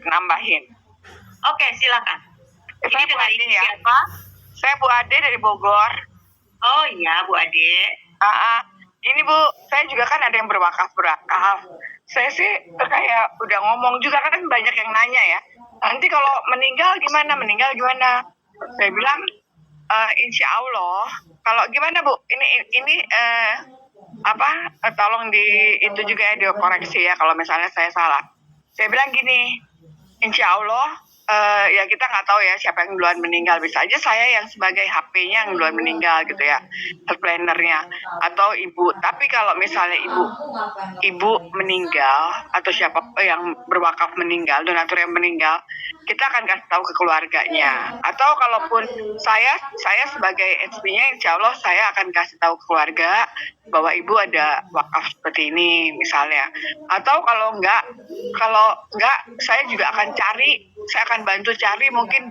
nambahin? Oke, silakan. Ini Saya Bu dengan Ade ini ya. siapa? Saya Bu Ade dari Bogor. Oh iya, Bu Ade. Ini Bu, saya juga kan ada yang berwakaf. Saya sih kayak udah ngomong juga kan banyak yang nanya ya. Nanti kalau meninggal gimana? Saya bilang insya Allah. Kalau gimana Bu? Ini tolong itu juga ya dikoreksi ya kalau misalnya saya salah. Saya bilang gini, insya Allah ya kita nggak tahu ya siapa yang duluan meninggal, bisa aja saya yang sebagai HP-nya yang duluan meninggal gitu ya, health planner-nya atau ibu. Tapi kalau misalnya ibu meninggal atau siapa yang berwakaf meninggal, donatur yang meninggal, kita akan kasih tahu ke keluarganya. Atau kalaupun saya sebagai SP-nya, insya Allah saya akan kasih tahu ke keluarga bahwa ibu ada wakaf seperti ini misalnya. Atau kalau enggak saya juga akan saya akan bantu cari mungkin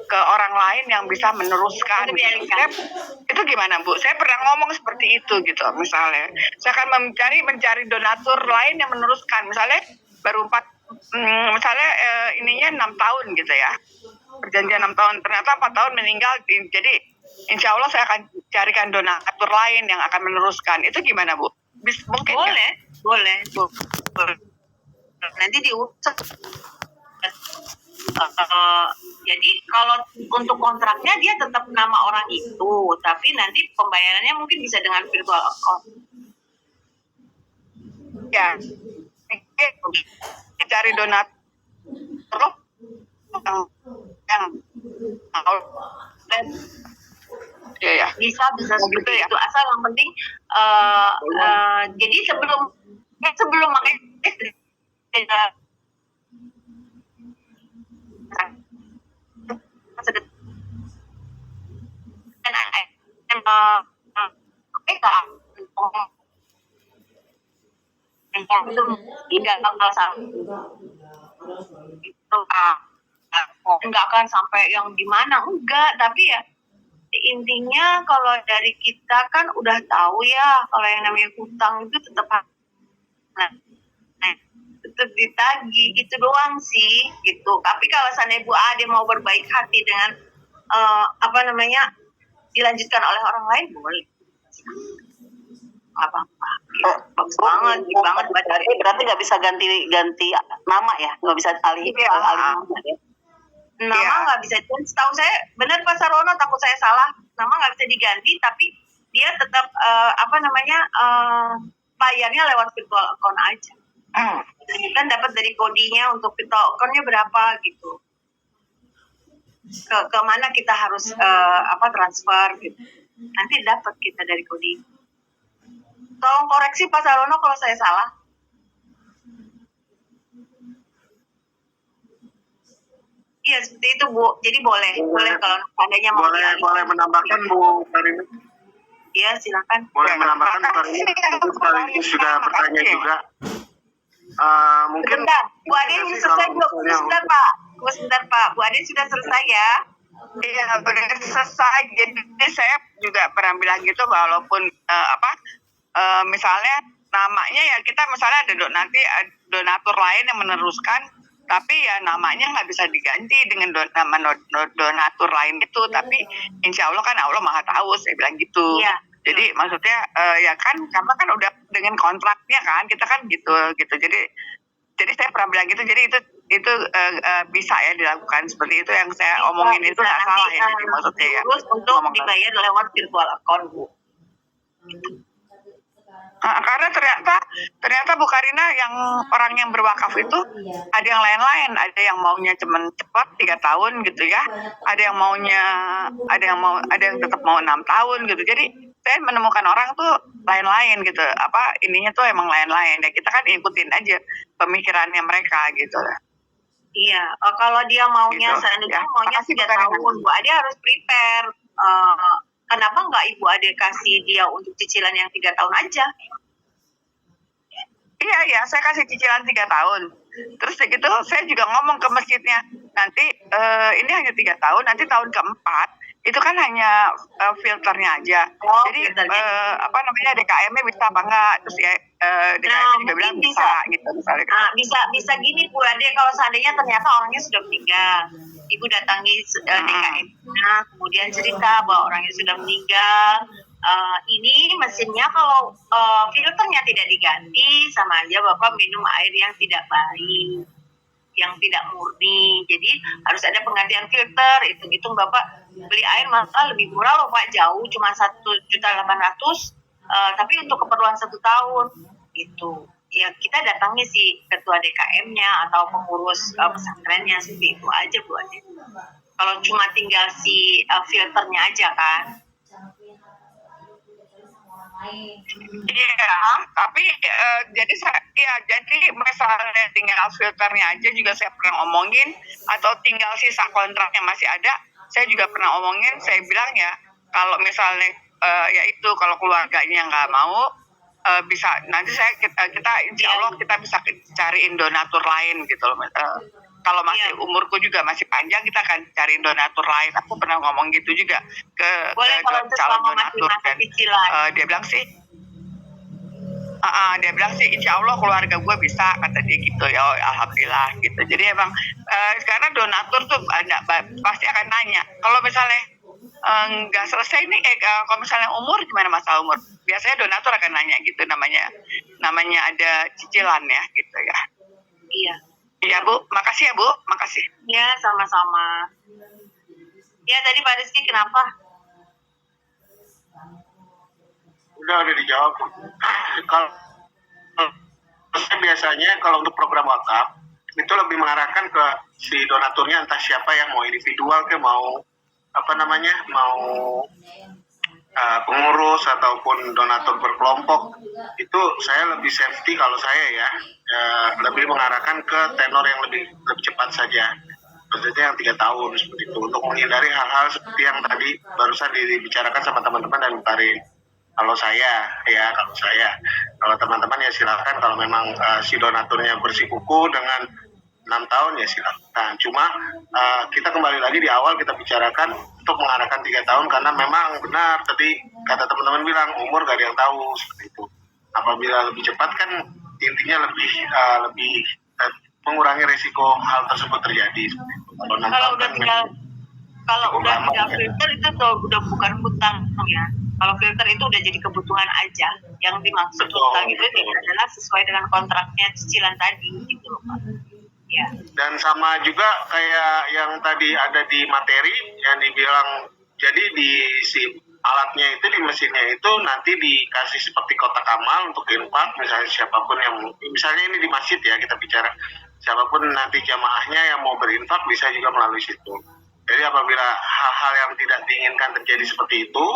ke orang lain yang bisa meneruskan. Itu gimana Bu? Saya pernah ngomong seperti itu gitu misalnya. Saya akan mencari donatur lain yang meneruskan. Misalnya baru 4 misalnya ininya 6 tahun gitu ya. Perjanjian 6 tahun, ternyata 4 tahun meninggal. Jadi insya Allah saya akan carikan donatur lain yang akan meneruskan. Itu gimana Bu? Mungkin Boleh. Nanti diurus. Jadi kalau untuk kontraknya dia tetap nama orang itu, tapi nanti pembayarannya mungkin bisa dengan virtual account. Ya, cari donatur yang mau dan ya Bisa seperti ya. itu, asal yang penting jadi sebelum makanya nggak akan sampai yang gimana, enggak, tapi ya intinya kalau dari kita kan udah tahu ya kalau yang namanya hutang itu tetap tetap ditagih gitu doang sih gitu. Tapi kalau seandainya Bu Ade mau berbaik hati dengan dilanjutkan oleh orang lain, boleh, apa-apa gitu. Bagus banget, baik banget baca. Berarti nggak bisa ganti nama ya, nggak bisa alih nama ya. Nama nggak bisa, dan setahu saya benar Pak Sarono, takut saya salah, nama nggak bisa diganti, tapi dia tetap bayarnya lewat virtual account aja. Kan dapat dari kodinya untuk virtual account-nya berapa gitu, ke mana kita harus transfer gitu, nanti dapat kita dari kodi. Tolong koreksi Pak Sarono kalau saya salah. Iya seperti itu Bu, jadi boleh kalau seandainya mau Boleh menambahkan Bu Karina? Iya silakan. Boleh menambahkan Bu Karina? Sekaligus juga bertanya juga. Mungkin Bentar, Bu Ade ini selesai belum? Sebentar Pak, Bu Ade sudah selesai ya? Iya, udah selesai. Jadi saya juga pernah bilang gitu, walaupun misalnya namanya ya kita misalnya ada donatur lain yang meneruskan, tapi ya namanya nggak bisa diganti dengan nama donatur lain itu. Tapi insya Allah kan Allah Maha tahu, saya bilang gitu. Iya. Jadi maksudnya ya kan karena kan udah dengan kontraknya kan kita kan gitu. Jadi saya pernah bilang gitu. Jadi itu bisa ya dilakukan seperti itu, yang saya omongin itu nggak salah ya. Jadi maksudnya ya. Terus untuk dibayar lewat virtual account Bu. Karena ternyata Bu Karina, yang orang yang berwakaf itu ada yang lain-lain, ada yang maunya cepat 3 tahun gitu ya, ada yang tetap mau 6 tahun gitu. Jadi saya menemukan orang tuh lain-lain gitu, ininya tuh emang lain-lain ya, kita kan ikutin aja pemikirannya mereka gitu. Iya, kalau dia maunya Gitu, seandainya ya. maunya Makasih, 3 Bu Karina. tahun, Bu Ade harus prepare. Kenapa nggak Ibu Ade kasih dia untuk cicilan yang 3 tahun aja? Iya, saya kasih cicilan 3 tahun. Terus begitu saya juga ngomong ke masjidnya, nanti ini hanya 3 tahun, nanti tahun keempat itu kan hanya filternya aja. Oh, Jadi filternya. apa namanya DKM-nya bisa apa enggak? Terus ya DKM-nya juga bilang mungkin bisa gitu misalnya. bisa gini Bu Ade, kalau seandainya ternyata orangnya sudah meninggal, Ibu datangi DKM-nya, kemudian cerita bahwa orangnya sudah meninggal. Ini mesinnya kalau filternya tidak diganti, sama aja Bapak minum air yang tidak baik, yang tidak murni. Jadi harus ada penggantian filter. Hitung-hitung Bapak beli air maka lebih murah loh Pak, jauh cuma 1.800.000, tapi untuk keperluan 1 tahun gitu. Ya kita datangi si ketua DKM-nya atau pengurus pesantrennya, seperti itu aja Bu Ade. Kalau cuma tinggal si filternya aja kan. Iya, tapi jadi misalnya tinggal filternya aja juga saya pernah omongin, atau tinggal sisa kontraknya masih ada, saya juga pernah omongin. Saya bilang ya, kalau misalnya ya itu kalau keluarganya nggak mau, bisa nanti kita insya Allah kita bisa cariin donatur lain gitu loh. Kalau masih umurku juga masih panjang, kita akan cari donatur lain. Aku pernah ngomong gitu juga ke calon donatur, dan dia bilang sih, insya Allah keluarga gue bisa, kata dia gitu ya. Alhamdulillah gitu. Jadi emang karena donatur tuh pasti akan nanya kalau misalnya nggak selesai nih, kalau misalnya umur gimana, masalah umur, biasanya donatur akan nanya gitu, namanya ada cicilan ya gitu ya. Iya. Iya Bu, makasih ya Bu, makasih. Ya, sama-sama. Ya, tadi Pak Rizky kenapa? Udah dijawab. Kalau biasanya kalau untuk program wakaf itu lebih mengarahkan ke si donaturnya, entah siapa yang mau individual ke mau pengurus ataupun donatur berkelompok. Itu saya lebih safety kalau saya ya, lebih mengarahkan ke tenor yang lebih cepat saja, maksudnya yang 3 tahun seperti itu, untuk menghindari hal-hal seperti yang tadi barusan dibicarakan sama teman-teman dan Karin. Kalau teman-teman ya silakan, kalau memang si donaturnya bersikukuh dengan 6 tahun ya silakan. Cuma kita kembali lagi di awal kita bicarakan untuk mengarahkan 3 tahun, karena memang benar tadi kata teman-teman bilang umur gak ada yang tahu seperti itu. Apabila lebih cepat kan intinya lebih mengurangi risiko hal tersebut terjadi seperti itu. Kalau udah tinggal filter itu tuh udah bukan hutang ya. Kalau filter itu udah jadi kebutuhan aja. Yang dimaksud hutang itu adalah sesuai dengan kontraknya cicilan tadi gitu loh Pak. Ya. Dan sama juga kayak yang tadi ada di materi yang dibilang, jadi di si alatnya itu, di mesinnya itu nanti dikasih seperti kotak amal untuk infak. Misalnya siapapun yang, misalnya ini di masjid ya kita bicara, siapapun nanti jamaahnya yang mau berinfak bisa juga melalui situ. Jadi apabila hal-hal yang tidak diinginkan terjadi seperti itu,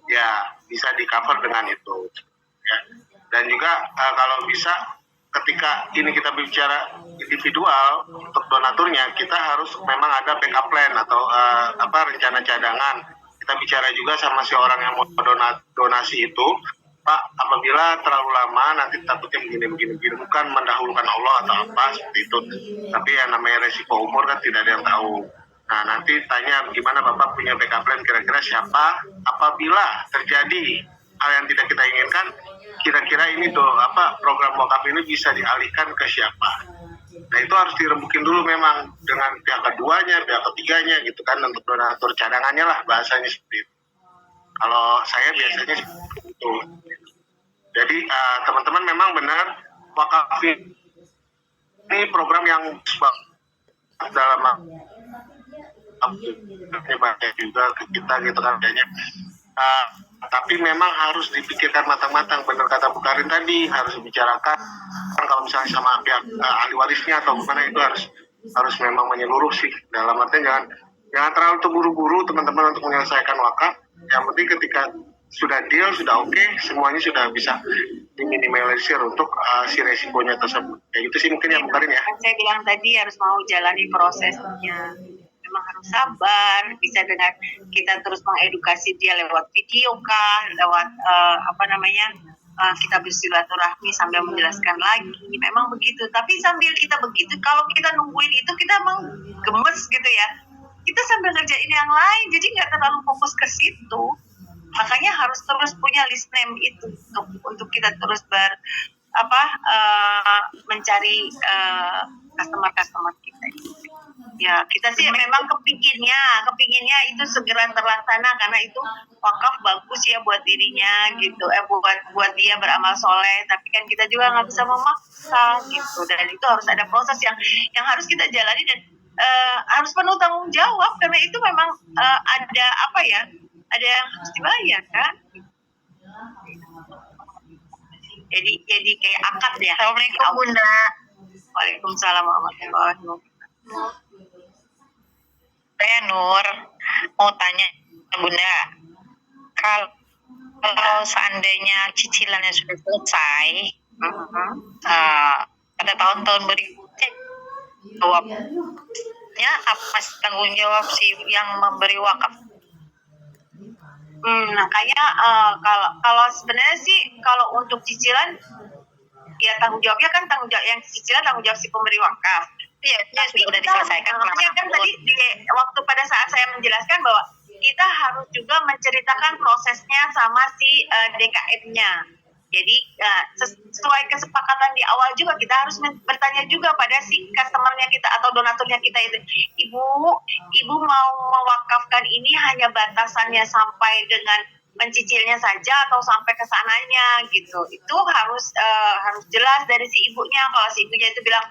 ya bisa di cover dengan itu ya. Dan juga kalau bisa ketika ini kita bicara individual untuk donaturnya, kita harus memang ada backup plan atau rencana cadangan. Kita bicara juga sama si orang yang mau donasi itu, Pak, apabila terlalu lama nanti takutnya begini, bukan mendahulukan Allah atau apa seperti itu, tapi yang namanya resiko umur kan tidak ada yang tahu. Nah, nanti tanya gimana Bapak punya backup plan, kira-kira siapa apabila terjadi hal yang tidak kita inginkan, kira-kira ini tuh program wakaf ini bisa dialihkan ke siapa. Nah, itu harus dirembukin dulu memang dengan pihak keduanya, pihak ketiganya gitu kan, untuk donatur cadangannya lah bahasanya seperti itu. Kalau saya biasanya seperti itu. Jadi teman-teman memang benar, wakaf ini program yang dalam banyak juga ke kita gitu kan kayaknya. Tapi memang harus dipikirkan matang-matang, benar kata Bu Karin tadi, harus dibicarakan kalau misalnya sama pihak ahli warisnya atau gimana, itu harus memang menyeluruh sih. Dalam artinya jangan terlalu terburu-buru teman-teman untuk menyelesaikan wakaf. Yang penting ketika sudah deal, sudah oke, semuanya sudah bisa diminimalisir untuk si resikonya tersebut. Kayak gitu sih mungkin ya Bu Karin ya. Saya bilang tadi harus mau jalani prosesnya. Memang harus sabar, bisa dengan kita terus mengedukasi dia lewat video kah, lewat kita bersilaturahmi sambil menjelaskan lagi, memang begitu. Tapi sambil kita begitu, kalau kita nungguin itu kita emang gemes gitu ya. Kita sambil ngerjain yang lain, jadi nggak terlalu fokus ke situ. Makanya harus terus punya list name itu untuk kita terus mencari customer kita. Ya kita sih memang kepinginnya itu segera terlaksana karena itu wakaf bagus ya buat dirinya gitu, buat dia beramal soleh. Tapi kan kita juga nggak bisa memaksa gitu, dan itu harus ada proses yang harus kita jalani dan harus penuh tanggung jawab karena itu memang ada yang harus dibayar kan. Jadi kayak akad ya. Assalamualaikum Bunda. Waalaikumsalam warahmatullahi wabarakatuh. Saya Nur, mau tanya Bunda, kalau seandainya cicilannya sudah selesai, pada tahun-tahun berikutnya, jawabnya apa tanggung jawab si yang memberi wakaf? Makanya kalau sebenarnya sih kalau untuk cicilan ya tanggung jawabnya kan tanggung jawab yang cicilan tanggung jawab si pemberi wakaf. Iya, sudah diselesaikan. Makanya kan tadi waktu pada saat saya menjelaskan bahwa kita harus juga menceritakan prosesnya sama si DKM-nya. Jadi sesuai kesepakatan di awal juga kita harus bertanya juga pada si customer-nya kita atau donaturnya kita itu, ibu mau mewakafkan ini hanya batasannya sampai dengan mencicilnya saja atau sampai ke sananya gitu. Itu harus jelas dari si ibunya. Kalau si ibunya itu bilang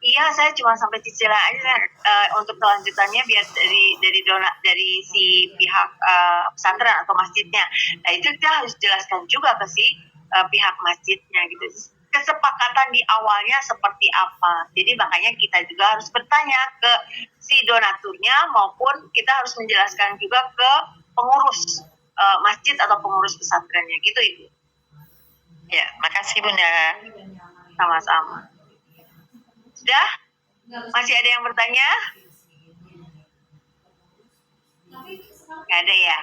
iya saya cuma sampai cicilan aja, untuk kelanjutannya biar dari si pihak pesantren atau masjidnya. Nah itu kita harus jelaskan juga ke si pihak masjidnya gitu, kesepakatan di awalnya seperti apa. Jadi makanya kita juga harus bertanya ke si donaturnya maupun kita harus menjelaskan juga ke pengurus masjid atau pengurus pesantrennya gitu Ibu. Ya, makasih Bunda. Sama-sama. Sudah? Masih ada yang bertanya? Nggak ada ya?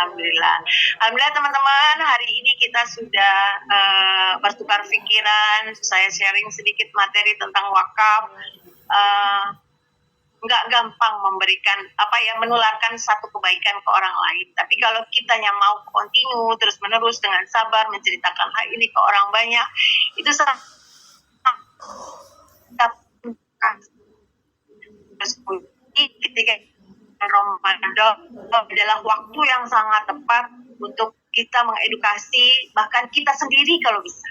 Alhamdulillah. Alhamdulillah teman-teman, hari ini kita sudah bertukar pikiran. Saya sharing sedikit materi tentang wakaf. Nggak gampang memberikan menularkan satu kebaikan ke orang lain. Tapi kalau kitanya mau continue terus-menerus dengan sabar menceritakan hal ini ke orang banyak, itu sangat ketika Ramadan adalah waktu yang sangat tepat untuk kita mengedukasi bahkan kita sendiri kalau bisa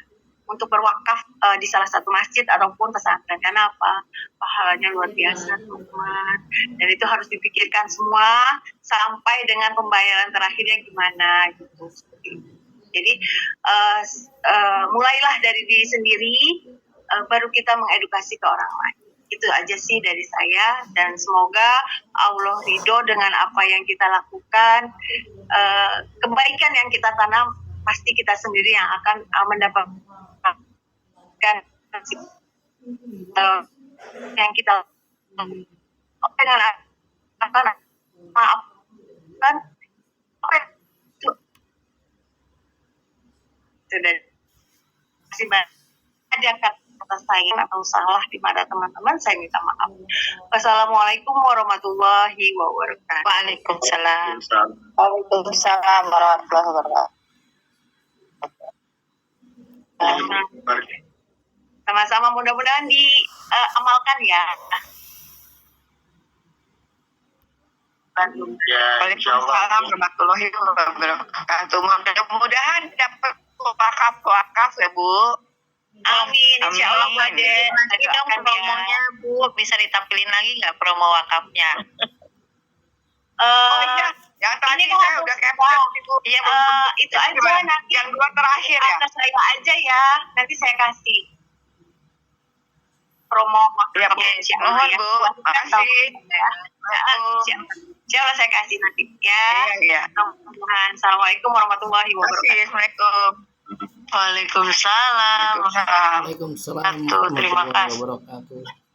untuk berwakaf di salah satu masjid ataupun pesantren. Karena apa? Pahalanya luar biasa teman-teman, dan itu harus dipikirkan semua sampai dengan pembayaran terakhirnya gimana gitu. Jadi mulailah dari diri sendiri, baru kita mengedukasi ke orang lain. Itu aja sih dari saya, dan semoga Allah ridho dengan apa yang kita lakukan. Kebaikan yang kita tanam pasti kita sendiri yang akan mendapatkan yang kita dengan akan maafkan apa itu sudah masih ada kata saya atau salah di mata teman-teman, saya minta maaf. Wassalamualaikum warahmatullahi wabarakatuh. Waalaikumsalam. Waalaikumsalam warahmatullahi wabarakatuh. Sama-sama, mudah-mudahan diamalkan ya. Waalaikumsalam warahmatullahi wabarakatuh. Mudah-mudahan dapat wakaf ya Bu. Amin, insya Allah Bu Ade. Nanti dong promonya Bu, bisa ditampilin lagi nggak promo wakafnya? Oh iya, yang tadi ini saya udah capture Ibu. Iya, itu aja nanti yang dua terakhir ya. atas saya aja ya, nanti saya kasih promo Iya, Bu. insya Allah Mohon ya. Bu, makasih. Insya Allah saya kasih nanti ya. Iya. Assalamualaikum warahmatullahi wabarakatuh. Assalamualaikum. Waalaikumsalam. Waalaikumsalam. Waalaikumsalam Terima kasih. warahmatullahi wabarakatuh.